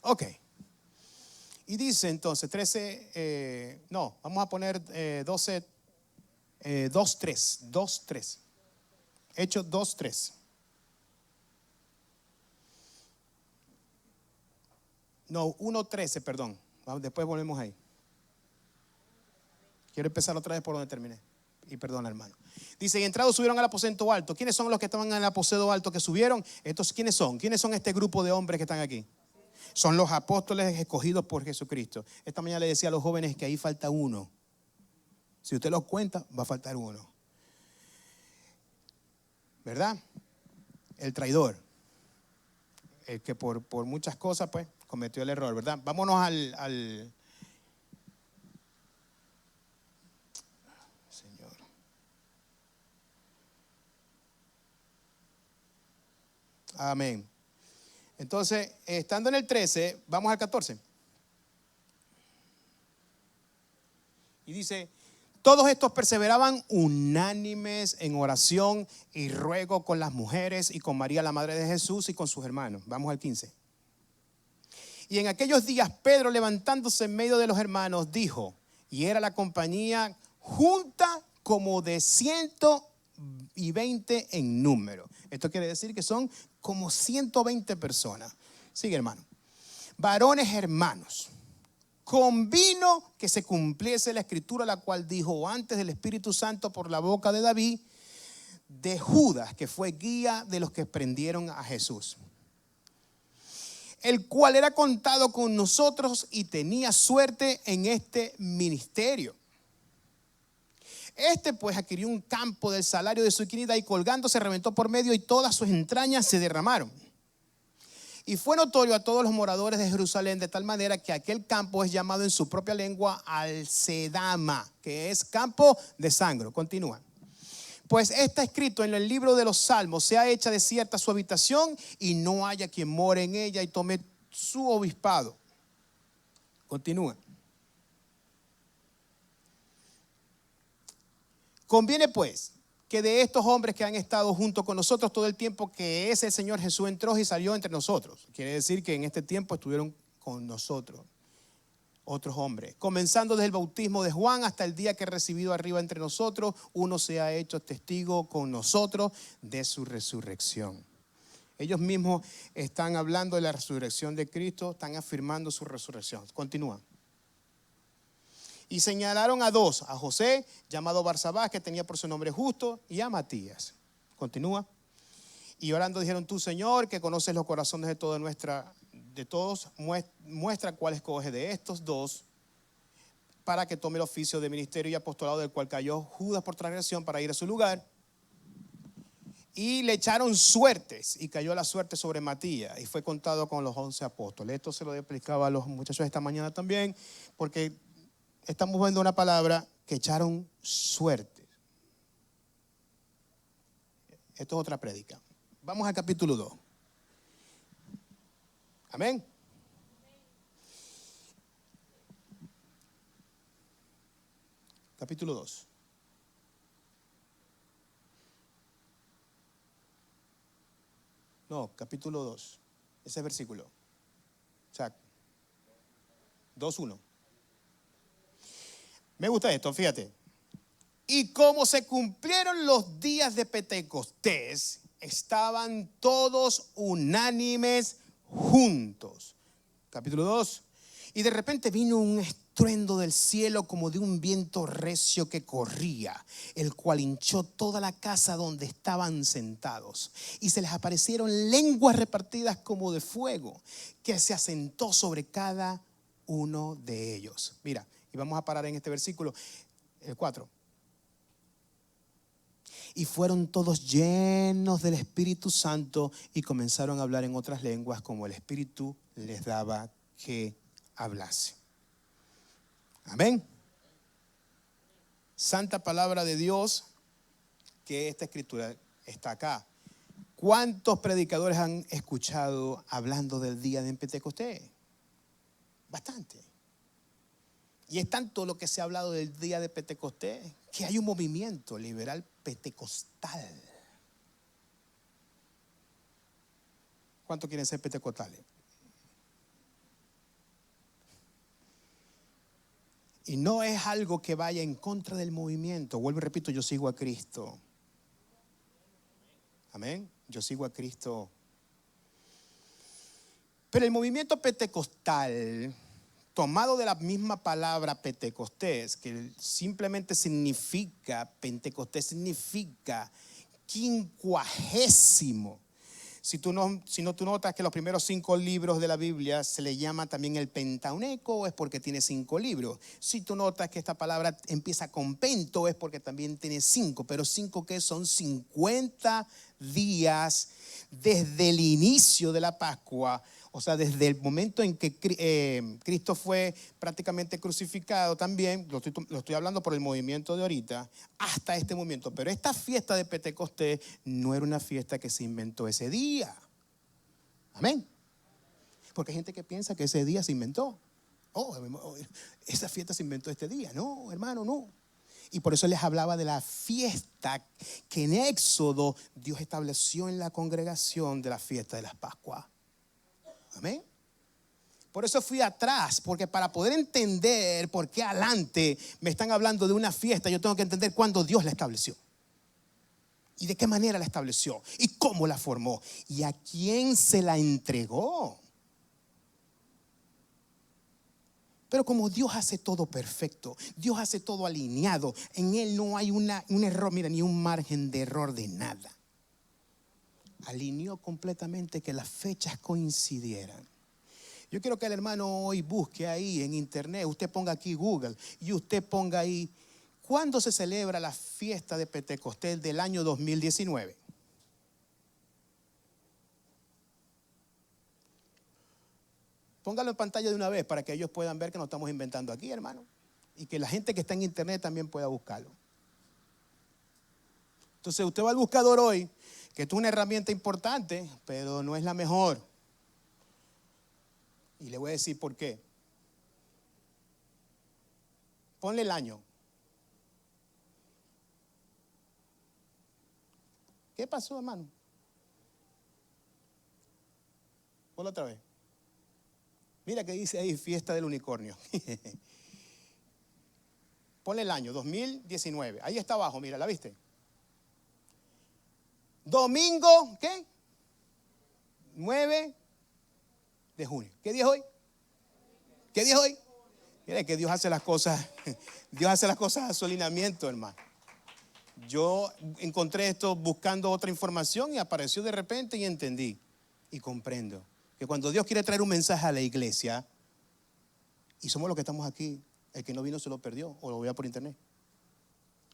Ok. Y dice entonces 13, no, vamos a poner 12, 2, 3, 2, 3. Hechos 2, 3. No, 1, 13, perdón. Después volvemos ahí. Quiero empezar otra vez por donde terminé. Y perdona, hermano. Dice, y entrados subieron al aposento alto. ¿Quiénes son los que estaban en el aposento alto que subieron? Estos, ¿quiénes son? ¿Quiénes son este grupo de hombres que están aquí? Son los apóstoles escogidos por Jesucristo. Esta mañana le decía a los jóvenes que ahí falta uno. Si usted los cuenta, va a faltar uno. ¿Verdad? El traidor. El que por muchas cosas, pues, cometió el error, ¿verdad? Vámonos al Señor. Amén. Entonces, estando en el 13, vamos al 14. Y dice, todos estos perseveraban unánimes en oración y ruego con las mujeres y con María la madre de Jesús y con sus hermanos. Vamos al 15. Y en aquellos días Pedro, levantándose en medio de los hermanos, dijo, y era la compañía junta como de 120 en número. Esto quiere decir que son como 120 personas. Sigue, hermano. Varones hermanos, convino que se cumpliese la escritura, la cual dijo antes del Espíritu Santo por la boca de David, de Judas, que fue guía de los que prendieron a Jesús, el cual era contado con nosotros y tenía suerte en este ministerio. Este pues adquirió un campo del salario de su iniquidad y colgando se reventó por medio y todas sus entrañas se derramaron. Y fue notorio a todos los moradores de Jerusalén de tal manera que aquel campo es llamado en su propia lengua Alcedama, que es campo de sangre. Continúa. Pues está escrito en el libro de los Salmos, sea hecha desierta su habitación y no haya quien more en ella y tome su obispado. Continúa. Conviene pues que de estos hombres que han estado junto con nosotros todo el tiempo que es el Señor Jesús entró y salió entre nosotros. Quiere decir que en este tiempo estuvieron con nosotros otros hombres. Comenzando desde el bautismo de Juan hasta el día que recibido arriba entre nosotros, uno se ha hecho testigo con nosotros de su resurrección. Ellos mismos están hablando de la resurrección de Cristo, están afirmando su resurrección. Continúa. Y señalaron a dos, a José, llamado Barsabás, que tenía por su nombre Justo, y a Matías. Continúa. Y orando dijeron, tú, Señor, que conoces los corazones de todos, muestra cuál escoge de estos dos para que tome el oficio de ministerio y apostolado del cual cayó Judas por transgresión para ir a su lugar. Y le echaron suertes y cayó la suerte sobre Matías y fue contado con los 11 apóstoles. Esto se lo explicaba a los muchachos esta mañana también, porque estamos viendo una palabra que echaron suerte. Esto es otra prédica. Vamos al capítulo 2. Amén. Capítulo 2. No, capítulo 2. Ese versículo. O sea, 2:1. Me gusta esto, fíjate. Y como se cumplieron los días de Pentecostés, estaban todos unánimes juntos. Capítulo 2. Y de repente vino un estruendo del cielo como de un viento recio que corría, el cual hinchó toda la casa donde estaban sentados. Y se les aparecieron lenguas repartidas como de fuego, que se asentó sobre cada uno de ellos. Mira, y vamos a parar en este versículo, el 4. Y fueron todos llenos del Espíritu Santo y comenzaron a hablar en otras lenguas como el Espíritu les daba que hablase. Amén. Santa palabra de Dios, que esta escritura está acá. ¿Cuántos predicadores han escuchado hablando del día de Pentecostés? Bastante. Y es tanto lo que se ha hablado del día de Pentecostés que hay un movimiento liberal pentecostal. ¿Cuántos quieren ser pentecostales? Y no es algo que vaya en contra del movimiento. Vuelvo y repito, yo sigo a Cristo. Amén. Yo sigo a Cristo. Pero el movimiento pentecostal, tomado de la misma palabra pentecostés, que simplemente significa, pentecostés significa quincuagésimo. Si tú notas que los primeros 5 libros de la Biblia se le llama también el Pentateuco, es porque tiene 5 libros. Si tú notas que esta palabra empieza con pento, es porque también tiene 5. Pero 5 que son 50 días desde el inicio de la Pascua. O sea, desde el momento en que Cristo fue prácticamente crucificado también, lo estoy hablando por el movimiento de ahorita, hasta este momento. Pero esta fiesta de Pentecostés no era una fiesta que se inventó ese día. Amén. Porque hay gente que piensa que ese día se inventó. Esa fiesta se inventó este día. No, hermano, no. Y por eso les hablaba de la fiesta que en Éxodo Dios estableció en la congregación de la fiesta de las Pascuas. Amén. Por eso fui atrás, porque para poder entender por qué adelante me están hablando de una fiesta, yo tengo que entender cuándo Dios la estableció. Y de qué manera la estableció. Y cómo la formó. Y a quién se la entregó. Pero como Dios hace todo perfecto, Dios hace todo alineado, en Él no hay un error, mira, ni un margen de error de nada. Alineó completamente que las fechas coincidieran. Yo quiero que el hermano hoy busque ahí en internet, usted ponga aquí Google y usted ponga ahí, ¿cuándo se celebra la fiesta de Pentecostés del año 2019? Póngalo en pantalla de una vez para que ellos puedan ver que no estamos inventando aquí, hermano. Y que la gente que está en internet también pueda buscarlo. Entonces usted va al buscador hoy, que es una herramienta importante, pero no es la mejor. Y le voy a decir por qué. Ponle el año. ¿Qué pasó, hermano? Ponlo otra vez. Mira que dice ahí, fiesta del unicornio. Ponle el año, 2019. Ahí está abajo, mira, ¿la viste? Domingo, ¿qué? 9 de junio. ¿Qué día es hoy? ¿Qué día es hoy? Mira que Dios hace las cosas, Dios hace las cosas a su alineamiento, hermano. Yo encontré esto buscando otra información y apareció de repente y entendí y comprendo que cuando Dios quiere traer un mensaje a la iglesia, y somos los que estamos aquí, el que no vino se lo perdió o lo vea por internet.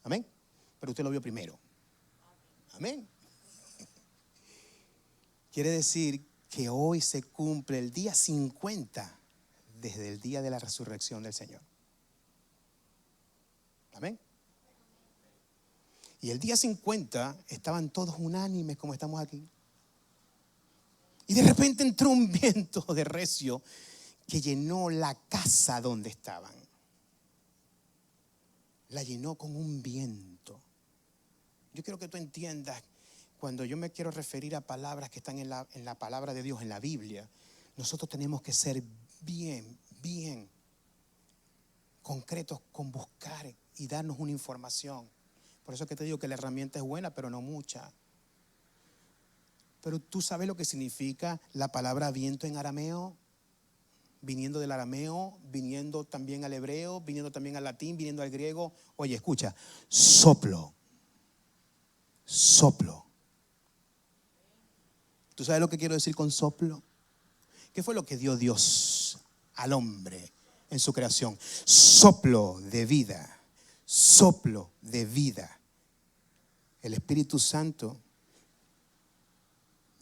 Amén. Pero usted lo vio primero. Amén. Quiere decir que hoy se cumple el día 50 desde el día de la resurrección del Señor. Amén. Y el día 50 estaban todos unánimes como estamos aquí. Y de repente entró un viento de recio que llenó la casa donde estaban. La llenó con un viento. Yo quiero que tú entiendas, cuando yo me quiero referir a palabras que están en la palabra de Dios, en la Biblia, nosotros tenemos que ser bien concretos con buscar y darnos una información. Por eso es que te digo que la herramienta es buena, pero no mucha. Pero tú sabes lo que significa la palabra viento en arameo, viniendo del arameo, viniendo también al hebreo, viniendo también al latín, viniendo al griego. Oye, escucha, soplo. Soplo. ¿Tú sabes lo que quiero decir con soplo? ¿Qué fue lo que dio Dios al hombre en su creación? Soplo de vida. Soplo de vida. El Espíritu Santo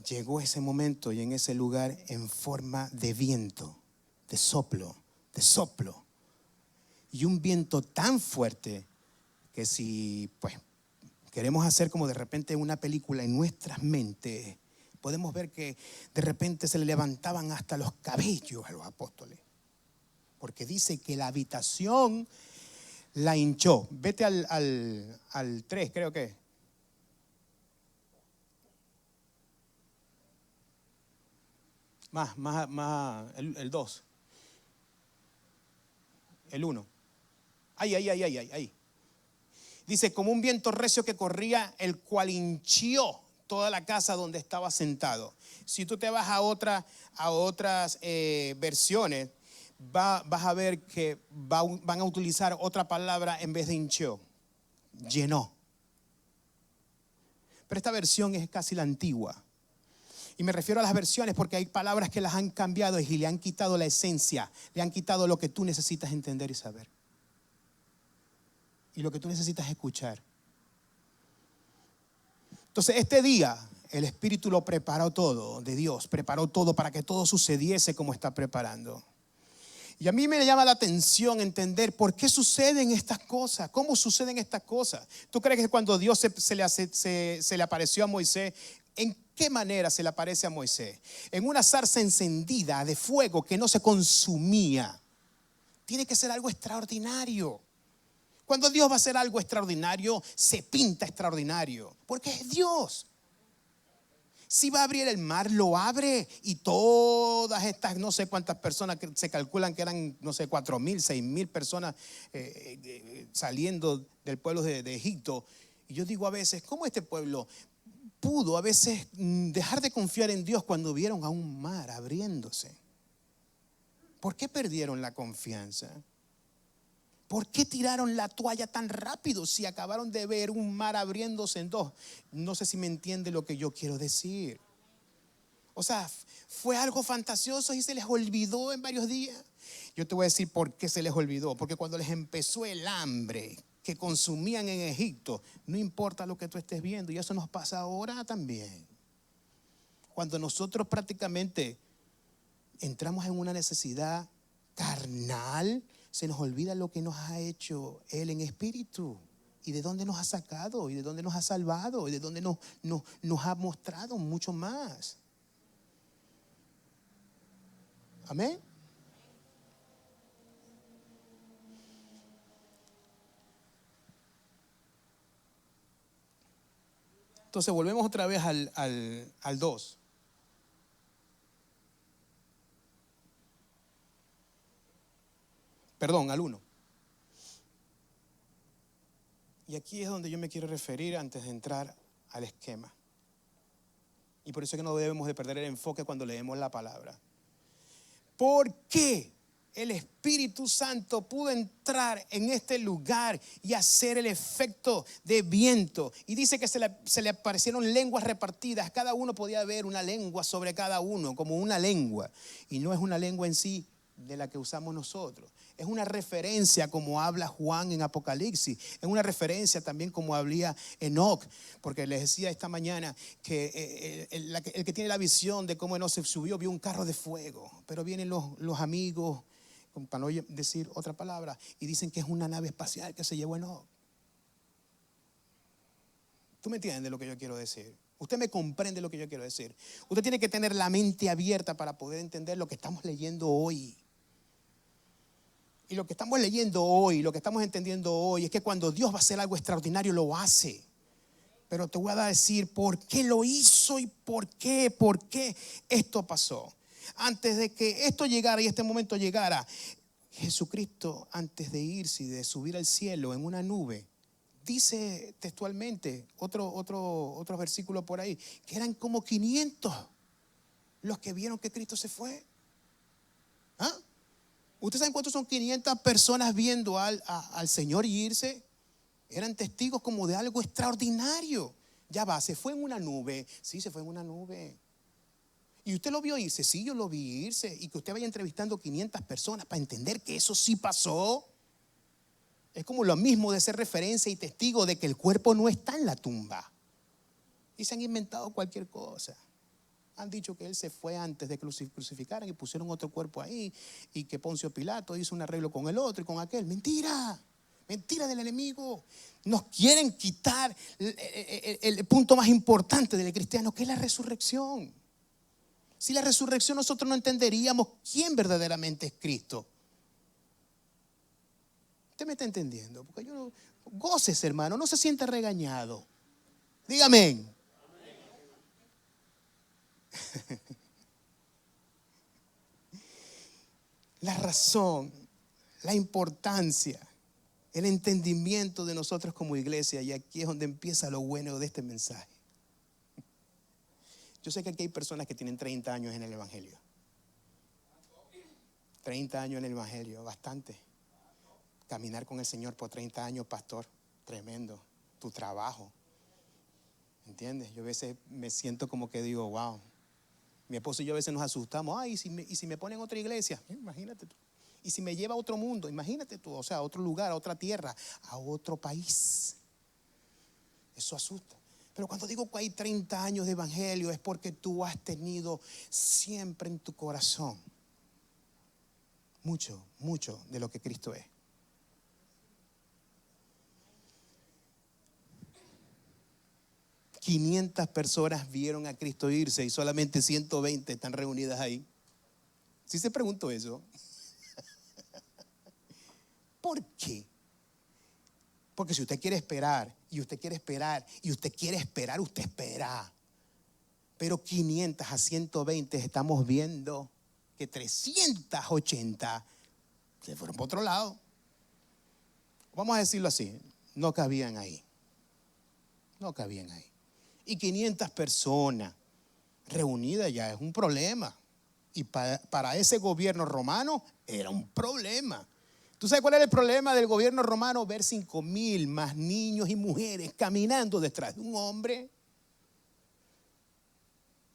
llegó ese momento y en ese lugar en forma de viento, de soplo. Y un viento tan fuerte que si queremos hacer como de repente una película en nuestras mentes, podemos ver que de repente se le levantaban hasta los cabellos a los apóstoles. Porque dice que la habitación la hinchó. Vete al 3, creo que. Más, el 2. El 1. Ahí. Dice, como un viento recio que corría, el cual hinchió toda la casa donde estaba sentado. Si tú te vas a otras versiones, vas a ver que van a utilizar otra palabra en vez de hinchió. Llenó. Pero esta versión es casi la antigua. Y me refiero a las versiones porque hay palabras que las han cambiado y le han quitado la esencia, le han quitado lo que tú necesitas entender y saber. Y lo que tú necesitas escuchar. Entonces este día el Espíritu lo preparó todo de Dios, preparó todo para que todo sucediese como está preparando. Y a mí me llama la atención entender por qué suceden estas cosas, cómo suceden estas cosas. ¿Tú crees que cuando Dios se le apareció a Moisés, en qué manera se le aparece a Moisés? En una zarza encendida de fuego que no se consumía. Tiene que ser algo extraordinario. Cuando Dios va a hacer algo extraordinario, se pinta extraordinario, porque es Dios. Si va a abrir el mar, lo abre, y todas estas no sé cuántas personas, que se calculan que eran no sé 4,000, 6,000 personas saliendo del pueblo de Egipto. Y yo digo a veces, ¿cómo este pueblo pudo a veces dejar de confiar en Dios cuando vieron a un mar abriéndose? ¿Por qué perdieron la confianza? ¿Por qué tiraron la toalla tan rápido si acabaron de ver un mar abriéndose en dos? No sé si me entiende lo que yo quiero decir. O sea, fue algo fantasioso y se les olvidó en varios días. Yo te voy a decir por qué se les olvidó. Porque cuando les empezó el hambre que consumían en Egipto, no importa lo que tú estés viendo, y eso nos pasa ahora también. Cuando nosotros prácticamente entramos en una necesidad carnal, se nos olvida lo que nos ha hecho Él en espíritu, y de dónde nos ha sacado, y de dónde nos ha salvado, y de dónde nos ha mostrado mucho más. Amén. Entonces volvemos otra vez al 2. Perdón, al 1. Y aquí es donde yo me quiero referir antes de entrar al esquema. Y por eso es que no debemos de perder el enfoque cuando leemos la palabra. ¿Por qué el Espíritu Santo pudo entrar en este lugar y hacer el efecto de viento? Y dice que se le aparecieron lenguas repartidas. Cada uno podía ver una lengua sobre cada uno, como una lengua. Y no es una lengua en sí de la que usamos nosotros. Es una referencia como habla Juan en Apocalipsis. Es una referencia también como hablaba Enoc. Porque les decía esta mañana que el que tiene la visión de cómo Enoc se subió, vio un carro de fuego. Pero vienen los amigos, para no decir otra palabra, y dicen que es una nave espacial que se llevó Enoc. ¿Tú me entiendes lo que yo quiero decir? Usted me comprende lo que yo quiero decir. Usted tiene que tener la mente abierta para poder entender lo que estamos leyendo hoy. Y lo que estamos leyendo hoy, lo que estamos entendiendo hoy, es que cuando Dios va a hacer algo extraordinario, lo hace. Pero te voy a decir por qué lo hizo y por qué esto pasó. Antes de que esto llegara y este momento llegara, Jesucristo, antes de irse y de subir al cielo en una nube, dice textualmente, otro versículo por ahí, que eran como 500 los que vieron que Cristo se fue. ¿Ah? ¿Ustedes saben cuántos son 500 personas viendo al Señor irse? Eran testigos como de algo extraordinario. Ya va, se fue en una nube. Sí, se fue en una nube. ¿Y usted lo vio irse? Sí, yo lo vi irse. Y que usted vaya entrevistando 500 personas para entender que eso sí pasó. Es como lo mismo de ser referencia y testigo de que el cuerpo no está en la tumba. Y se han inventado cualquier cosa. Han dicho que Él se fue antes de que lo crucificaran y pusieron otro cuerpo ahí, y que Poncio Pilato hizo un arreglo con el otro y con aquel. Mentira, mentira del enemigo. Nos quieren quitar el punto más importante del cristiano, que es la resurrección. Si la resurrección, nosotros no entenderíamos quién verdaderamente es Cristo. ¿Usted me está entendiendo? Porque yo gócese, hermano, no se sienta regañado. Dígame. La razón, la importancia el entendimiento de nosotros como iglesia. Y aquí es donde empieza lo bueno de este mensaje. Yo sé que aquí hay personas que tienen 30 años en el evangelio. 30 años en el evangelio, bastante. Caminar con el Señor por 30 años, pastor, tremendo. Tu trabajo, ¿entiendes? Yo a veces me siento como que digo, wow. Mi esposo y yo a veces nos asustamos. Ay, ¿y si me ponen en otra iglesia? Imagínate tú. Y si me lleva a otro mundo, imagínate tú, o sea, a otro lugar, a otra tierra, a otro país. Eso asusta. Pero cuando digo que hay 30 años de evangelio es porque tú has tenido siempre en tu corazón mucho, mucho de lo que Cristo es. $500 personas vieron a Cristo irse y solamente 120 están reunidas ahí. ¿Sí se preguntó eso? ¿Por qué? Porque si usted quiere esperar, y usted quiere esperar, y usted quiere esperar, usted espera. Pero 500 a 120 estamos viendo que 380 se fueron por otro lado. Vamos a decirlo así, no cabían ahí. No cabían ahí. Y 500 personas reunidas ya es un problema. Y para ese gobierno romano era un problema. ¿Tú sabes cuál era el problema del gobierno romano? Ver 5,000 más niños y mujeres caminando detrás de un hombre.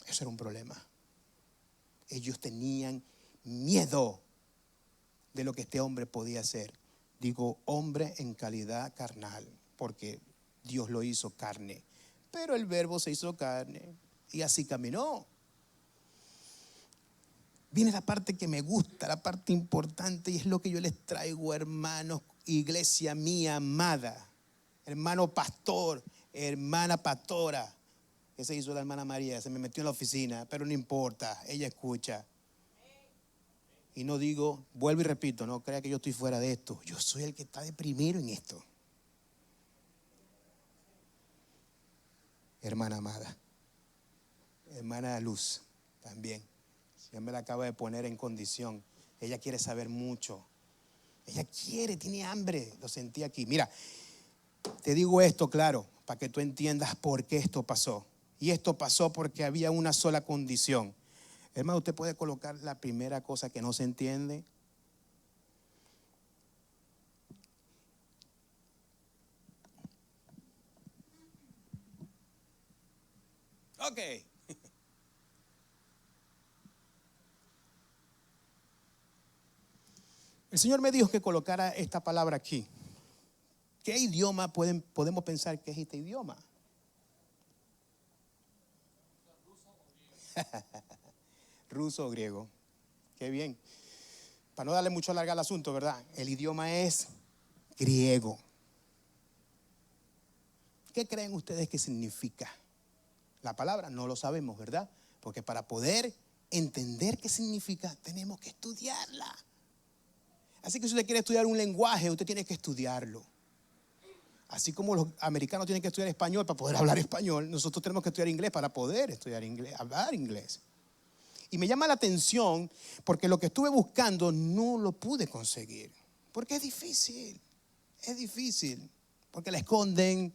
Eso era un problema. Ellos tenían miedo de lo que este hombre podía hacer. Digo, hombre en calidad carnal, porque Dios lo hizo carne. Pero el verbo se hizo carne y así caminó. Viene la parte que me gusta, la parte importante, y es lo que yo les traigo, hermanos, iglesia mía amada, hermano pastor, hermana pastora. ¿Qué se hizo la hermana María? Se me metió en la oficina, pero no importa, ella escucha. Y no digo, vuelvo y repito, no crea que yo estoy fuera de esto. Yo soy el que está de primero en esto. Hermana amada, hermana Luz, también. Ya me la acaba de poner en condición. Ella quiere saber mucho. Ella tiene hambre. Lo sentí aquí. Mira, te digo esto claro, para que tú entiendas por qué esto pasó. Y esto pasó porque había una sola condición. Hermano, usted puede colocar la primera cosa que no se entiende. Ok. El Señor me dijo que colocara esta palabra aquí. ¿Qué idioma podemos pensar que es este idioma? Ruso o griego. Qué bien. Para no darle mucho larga al asunto, ¿verdad? El idioma es griego. ¿Qué creen ustedes que significa? La palabra no lo sabemos, ¿verdad? Porque para poder entender qué significa, tenemos que estudiarla. Así que si usted quiere estudiar un lenguaje, usted tiene que estudiarlo. Así como los americanos tienen que estudiar español para poder hablar español, nosotros tenemos que estudiar inglés para poder estudiar inglés, hablar inglés. Y me llama la atención porque lo que estuve buscando no lo pude conseguir. Porque es difícil, porque la esconden.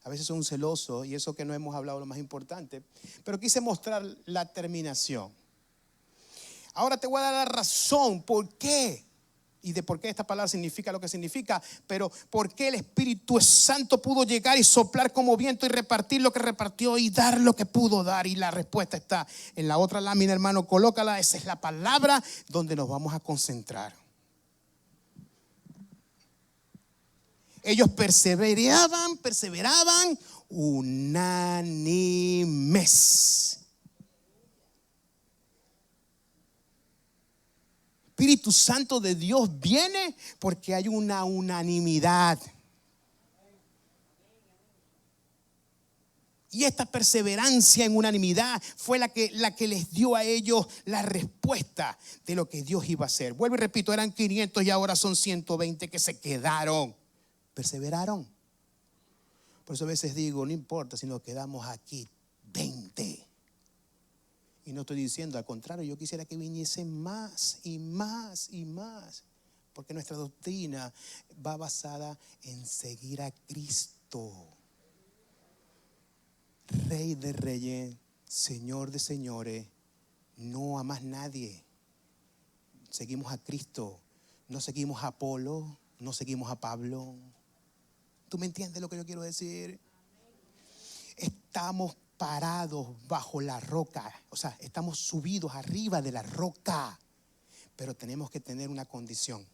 A veces son celosos y eso que no hemos hablado lo más importante. Pero quise mostrar la terminación. Ahora te voy a dar la razón por qué. Y de por qué esta palabra significa lo que significa. Pero por qué el Espíritu Santo pudo llegar y soplar como viento y repartir lo que repartió y dar lo que pudo dar. Y la respuesta está en la otra lámina, hermano. Colócala. Esa es la palabra donde nos vamos a concentrar. Ellos perseveraban unánimes. Espíritu Santo de Dios viene porque hay una unanimidad. Y esta perseverancia en unanimidad fue la que les dio a ellos la respuesta de lo que Dios iba a hacer. Vuelvo y repito, eran 500 y ahora son 120 que se quedaron. Perseveraron. Por eso a veces digo, no importa si nos quedamos aquí 20. Y no estoy diciendo, al contrario, yo quisiera que viniesen más y más y más. porque nuestra doctrina va basada en seguir a Cristo, Rey de reyes, Señor de señores, no a más nadie. Seguimos a Cristo, no seguimos a Apolo, no seguimos a Pablo. ¿Tú me entiendes lo que yo quiero decir? Estamos parados bajo la roca, o sea, estamos subidos arriba de la roca, pero tenemos que tener una condición: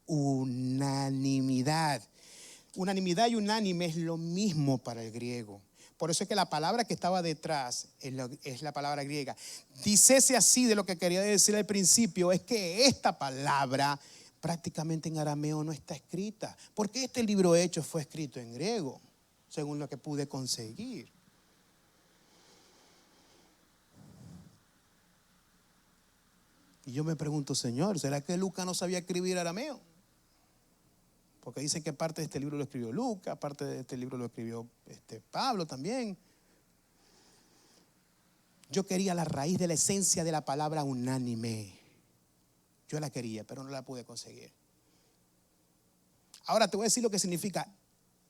unanimidad. Unanimidad y unánime es lo mismo para el griego. Por eso es que la palabra que estaba detrás es la palabra griega. Dícese así de lo que quería decir al principio, es que esta palabra prácticamente en arameo no está escrita, porque este libro de Hechos fue escrito en griego, según lo que pude conseguir. Y yo me pregunto, Señor, ¿será que Lucas no sabía escribir arameo? Porque dicen que parte de este libro lo escribió Lucas, parte de este libro lo escribió Pablo también. Yo quería la raíz de la esencia de la palabra unánime. Yo la quería, pero no la pude conseguir. Ahora te voy a decir lo que significa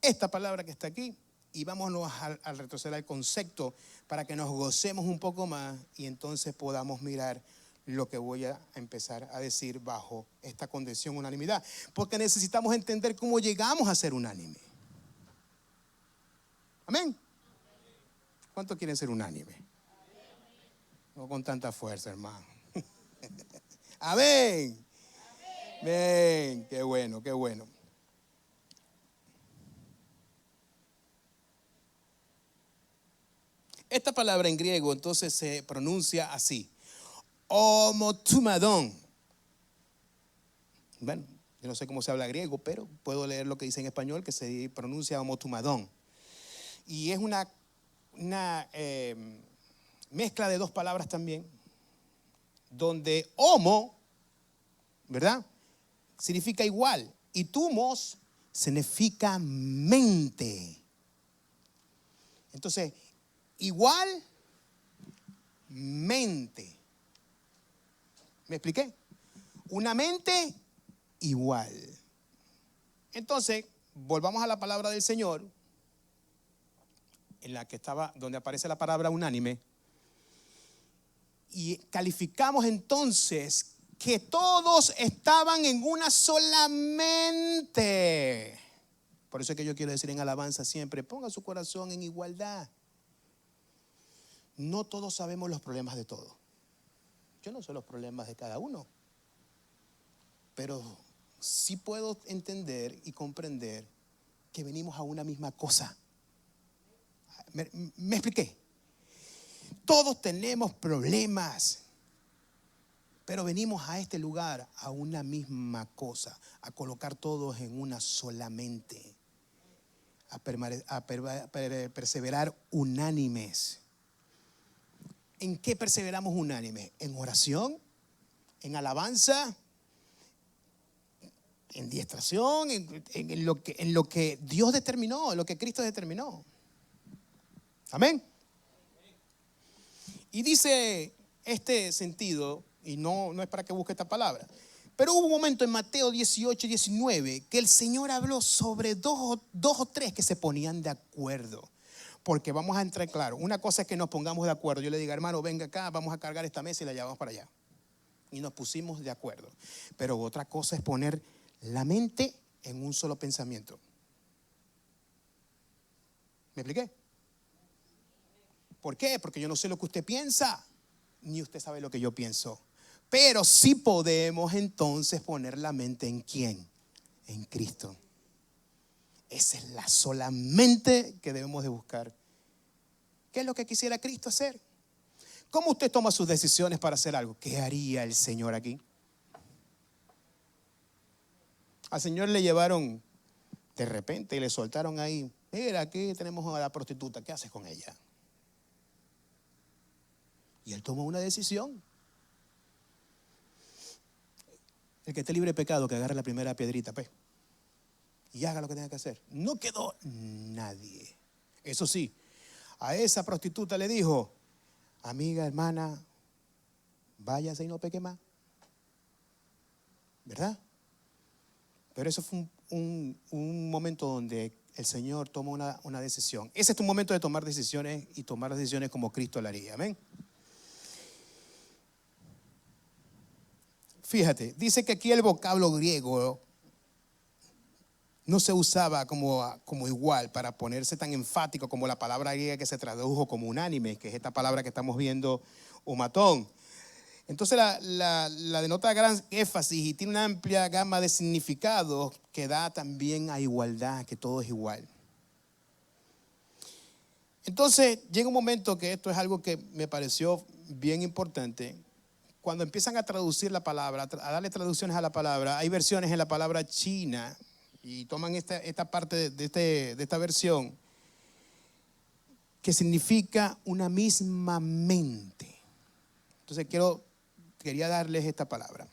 esta palabra que está aquí, y vámonos al retroceder al concepto para que nos gocemos un poco más y entonces podamos mirar lo que voy a empezar a decir bajo esta condición unanimidad, porque necesitamos entender cómo llegamos a ser unánime. Amén. ¿Cuántos quieren ser unánime? No con tanta fuerza, hermano. Amén. Amén. Qué bueno, qué bueno. Esta palabra en griego entonces se pronuncia así: homotumadón. Bueno, yo no sé cómo se habla griego, pero puedo leer lo que dice en español, que se pronuncia homotumadón. Y es una mezcla de dos palabras también, donde homo, ¿verdad?, significa igual, y tumos significa mente. Entonces, igual, mente. ¿Me expliqué? Una mente igual. Entonces, volvamos a la palabra del Señor, en la que estaba, donde aparece la palabra unánime, y calificamos entonces que todos estaban en una sola mente. Por eso es que yo quiero decir en alabanza siempre: ponga su corazón en igualdad. No todos sabemos los problemas de todos. Yo no sé los problemas de cada uno, pero sí puedo entender y comprender que venimos a una misma cosa. ¿Me expliqué? Todos tenemos problemas, pero venimos a este lugar a una misma cosa, a colocar todos en una sola mente, a perseverar unánimes. ¿En qué perseveramos unánimes? En oración, en alabanza, en diestración, en lo que Dios determinó, en lo que Cristo determinó. Amén. Y dice este sentido, y no es para que busque esta palabra, pero hubo un momento en Mateo 18 y 19 que el Señor habló sobre dos o tres que se ponían de acuerdo. Porque vamos a entrar claro, una cosa es que nos pongamos de acuerdo. Yo le digo: hermano, venga acá, vamos a cargar esta mesa y la llevamos para allá. Y nos pusimos de acuerdo. Pero otra cosa es poner la mente en un solo pensamiento. ¿Me expliqué? ¿Por qué? Porque yo no sé lo que usted piensa, ni usted sabe lo que yo pienso. Pero sí podemos entonces poner la mente ¿en quién? En Cristo. Esa es la sola mente que debemos de buscar. ¿Qué es lo que quisiera Cristo hacer? ¿Cómo usted toma sus decisiones para hacer algo? ¿Qué haría el Señor aquí? Al Señor le llevaron de repente y le soltaron ahí: mira, aquí tenemos a la prostituta, ¿qué haces con ella? Y él tomó una decisión. El que esté libre de pecado, que agarre la primera piedrita, pues, y haga lo que tenga que hacer. No quedó nadie. Eso sí, a esa prostituta le dijo: amiga, hermana, váyase y no peque más. ¿Verdad? Pero eso fue un momento donde el Señor toma una decisión. Ese es tu momento de tomar decisiones y tomar decisiones como Cristo lo haría. Amén. Fíjate, dice que aquí el vocablo griego no se usaba como igual para ponerse tan enfático como la palabra griega que se tradujo como unánime, que es esta palabra que estamos viendo, humatón. Entonces la denota gran énfasis y tiene una amplia gama de significados que da también a igualdad, que todo es igual. Entonces llega un momento que esto es algo que me pareció bien importante. Cuando empiezan a traducir la palabra, a darle traducciones a la palabra, hay versiones en la palabra china y toman esta parte de esta versión que significa una misma mente. Entonces quería darles esta palabra.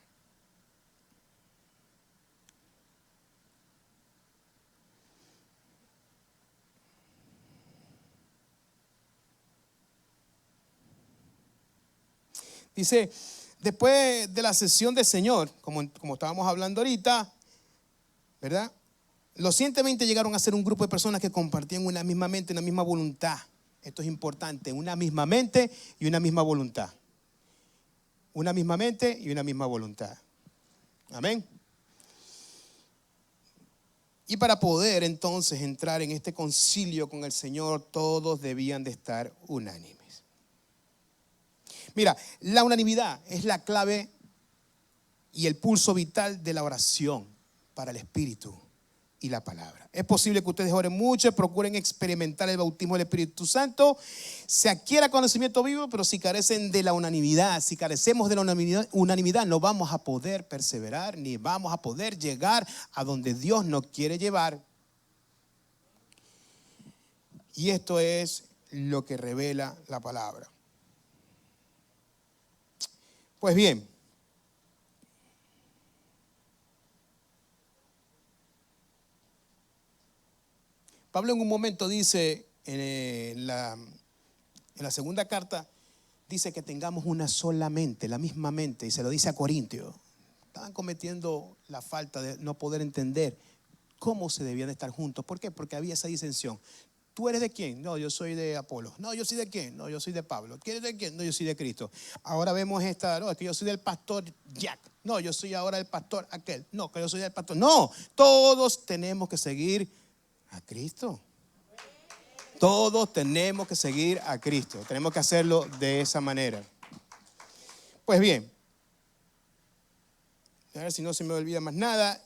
Dice, después de la sesión del Señor, como estábamos hablando ahorita, ¿verdad? Los 120 llegaron a ser un grupo de personas que compartían una misma mente, una misma voluntad. Esto es importante, una misma mente y una misma voluntad. Una misma mente y una misma voluntad. Amén. Y para poder entonces entrar en este concilio con el Señor, todos debían de estar unánimes. Mira, la unanimidad es la clave y el pulso vital de la oración para el Espíritu y la palabra. Es posible que ustedes oren mucho y procuren experimentar el bautismo del Espíritu Santo. Se adquiera conocimiento vivo, pero si carecen de la unanimidad, si carecemos de la unanimidad, no vamos a poder perseverar ni vamos a poder llegar a donde Dios nos quiere llevar. Y esto es lo que revela la palabra. Pues bien, Pablo en un momento dice en la segunda carta, dice que tengamos una sola mente, la misma mente, y se lo dice a Corintios. Estaban cometiendo la falta de no poder entender cómo se debían estar juntos. ¿Por qué? Porque había esa disensión. ¿Tú eres de quién? No, yo soy de Apolo. No, yo soy de quién? No, yo soy de Pablo. ¿Quién es de quién? No, yo soy de Cristo. Ahora vemos no, es que yo soy del pastor Jack. No, yo soy ahora el pastor aquel. No, que yo soy del pastor. No, todos tenemos que seguir a Cristo. Todos tenemos que seguir a Cristo. Tenemos que hacerlo de esa manera. Pues bien, a ver si no se me olvida más nada.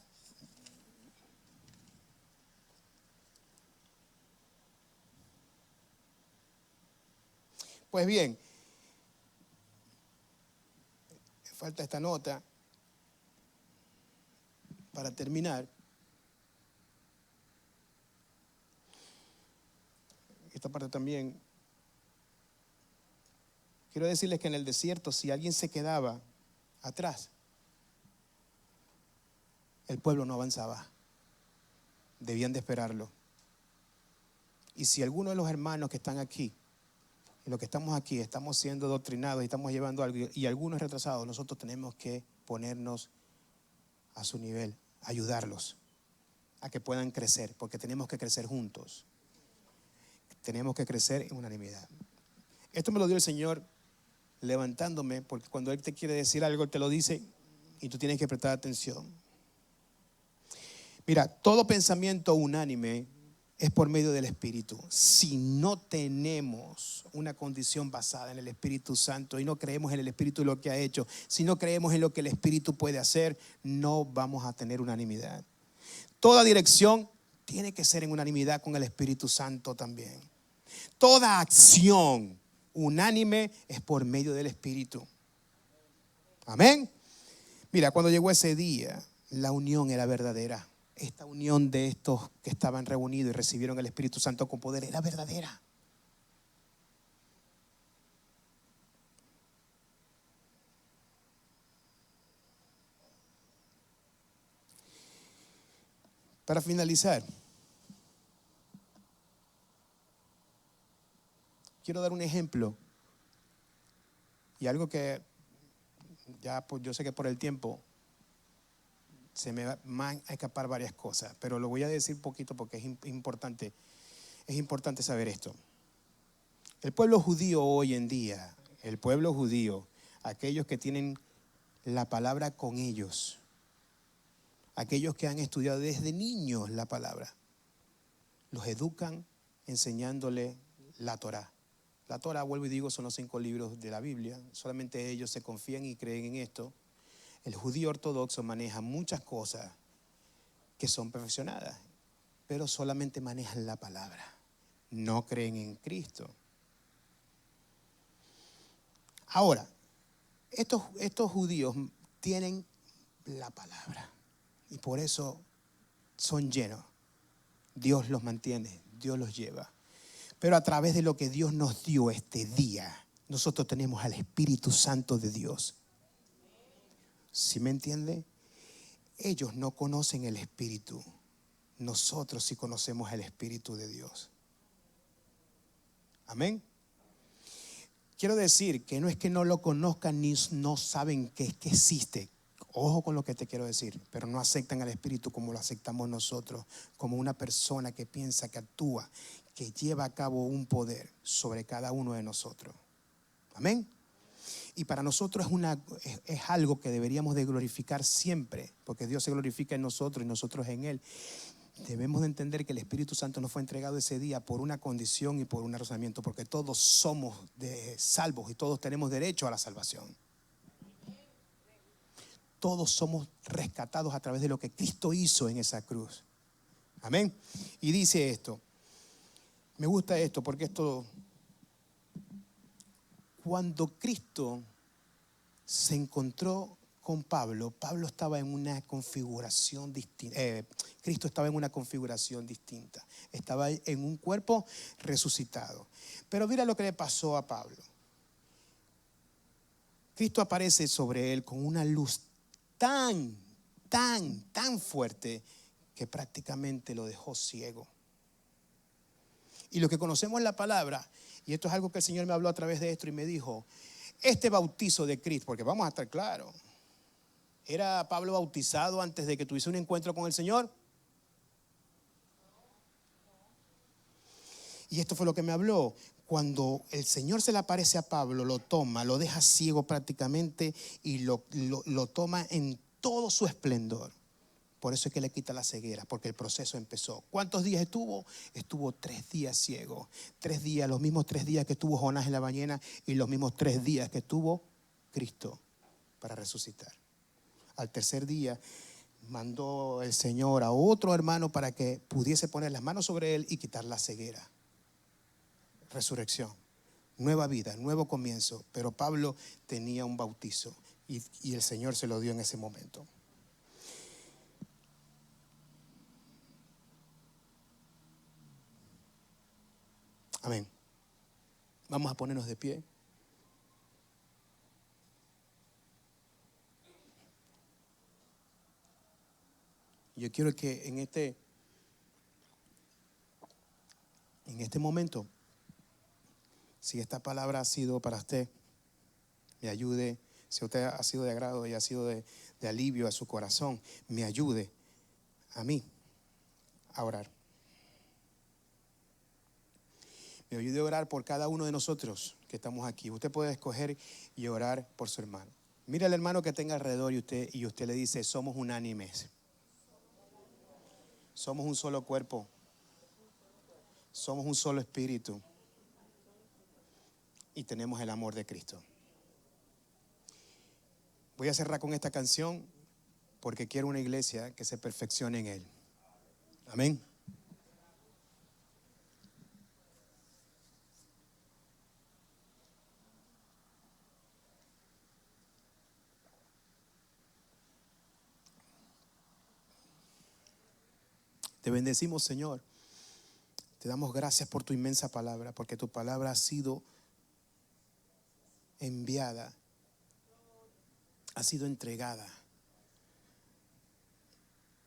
Pues bien, me falta esta nota para terminar. Esta parte también. Quiero decirles que en el desierto, si alguien se quedaba atrás, el pueblo no avanzaba. Debían de esperarlo. Y si alguno de los hermanos que están aquí, y los que estamos aquí, estamos siendo doctrinados y estamos llevando algo, y algunos retrasados, nosotros tenemos que ponernos a su nivel, ayudarlos a que puedan crecer, porque tenemos que crecer juntos. Tenemos que crecer en unanimidad. Esto me lo dio el Señor levantándome, porque cuando Él te quiere decir algo, Él te lo dice y tú tienes que prestar atención. Mira, todo pensamiento unánime es por medio del Espíritu. Si no tenemos una condición basada en el Espíritu Santo y no creemos en el Espíritu y lo que ha hecho, si no creemos en lo que el Espíritu puede hacer, no vamos a tener unanimidad. Toda dirección tiene que ser en unanimidad con el Espíritu Santo también. Toda acción unánime es por medio del Espíritu. Amén. Mira, cuando llegó ese día, la unión era verdadera. Esta unión de estos que estaban reunidos y recibieron el Espíritu Santo con poder era verdadera. Para finalizar, quiero dar un ejemplo y algo que ya pues yo sé que por el tiempo se me van a escapar varias cosas, pero lo voy a decir poquito porque es importante saber esto. El pueblo judío hoy en día, el pueblo judío, aquellos que tienen la palabra con ellos, aquellos que han estudiado desde niños la palabra, los educan enseñándole la Torá. La Torá, vuelvo y digo, son los 5 libros de la Biblia. Solamente ellos se confían y creen en esto. El judío ortodoxo maneja muchas cosas que son perfeccionadas, pero solamente manejan la palabra. No creen en Cristo. Ahora, estos judíos tienen la palabra y por eso son llenos. Dios los mantiene, Dios los lleva. Pero a través de lo que Dios nos dio este día, nosotros tenemos al Espíritu Santo de Dios. ¿Sí me entiende? Ellos no conocen el Espíritu. Nosotros sí conocemos el Espíritu de Dios. Amén. Quiero decir que no es que no lo conozcan ni no saben que existe. Ojo con lo que te quiero decir, pero no aceptan al Espíritu como lo aceptamos nosotros, como una persona que piensa, que actúa, que lleva a cabo un poder sobre cada uno de nosotros. Amén. Y para nosotros es algo que deberíamos de glorificar siempre, porque Dios se glorifica en nosotros y nosotros en Él. Debemos de entender que el Espíritu Santo nos fue entregado ese día por una condición y por un razonamiento, porque todos somos salvos y todos tenemos derecho a la salvación. Todos somos rescatados a través de lo que Cristo hizo en esa cruz. Amén. Y dice esto. Me gusta esto porque esto, cuando Cristo se encontró con Pablo, Pablo estaba en una configuración distinta. Cristo estaba en una configuración distinta. Estaba en un cuerpo resucitado. Pero mira lo que le pasó a Pablo. Cristo aparece sobre él con una luz tan fuerte que prácticamente lo dejó ciego. Y los que conocemos la palabra, y esto es algo que el Señor me habló a través de esto y me dijo, este bautizo de Cristo, porque vamos a estar claros, ¿era Pablo bautizado antes de que tuviese un encuentro con el Señor? Y esto fue lo que me habló. Cuando el Señor se le aparece a Pablo, lo toma, lo deja ciego prácticamente y lo toma en todo su esplendor. Por eso es que le quita la ceguera, porque el proceso empezó. ¿Cuántos días estuvo? Estuvo 3 días ciego. 3 días, los mismos 3 días que estuvo Jonás en la ballena y los mismos 3 días que estuvo Cristo para resucitar. Al tercer día mandó el Señor a otro hermano para que pudiese poner las manos sobre él y quitar la ceguera. Resurrección, nueva vida, nuevo comienzo. Pero Pablo tenía un bautizo y el Señor se lo dio en ese momento. Amén. Vamos a ponernos de pie. Yo quiero que en este momento, si esta palabra ha sido para usted, me ayude. Si usted ha sido de agrado y ha sido de alivio a su corazón, me ayude a mí a orar. Me ayude a orar por cada uno de nosotros que estamos aquí. Usted puede escoger y orar por su hermano. Mira al hermano que tenga alrededor y usted le dice, somos unánimes. Somos un solo cuerpo. Somos un solo espíritu. Y tenemos el amor de Cristo. Voy a cerrar con esta canción porque quiero una iglesia que se perfeccione en Él. Amén. Te bendecimos, Señor. Te damos gracias por tu inmensa palabra, porque tu palabra ha sido enviada, ha sido entregada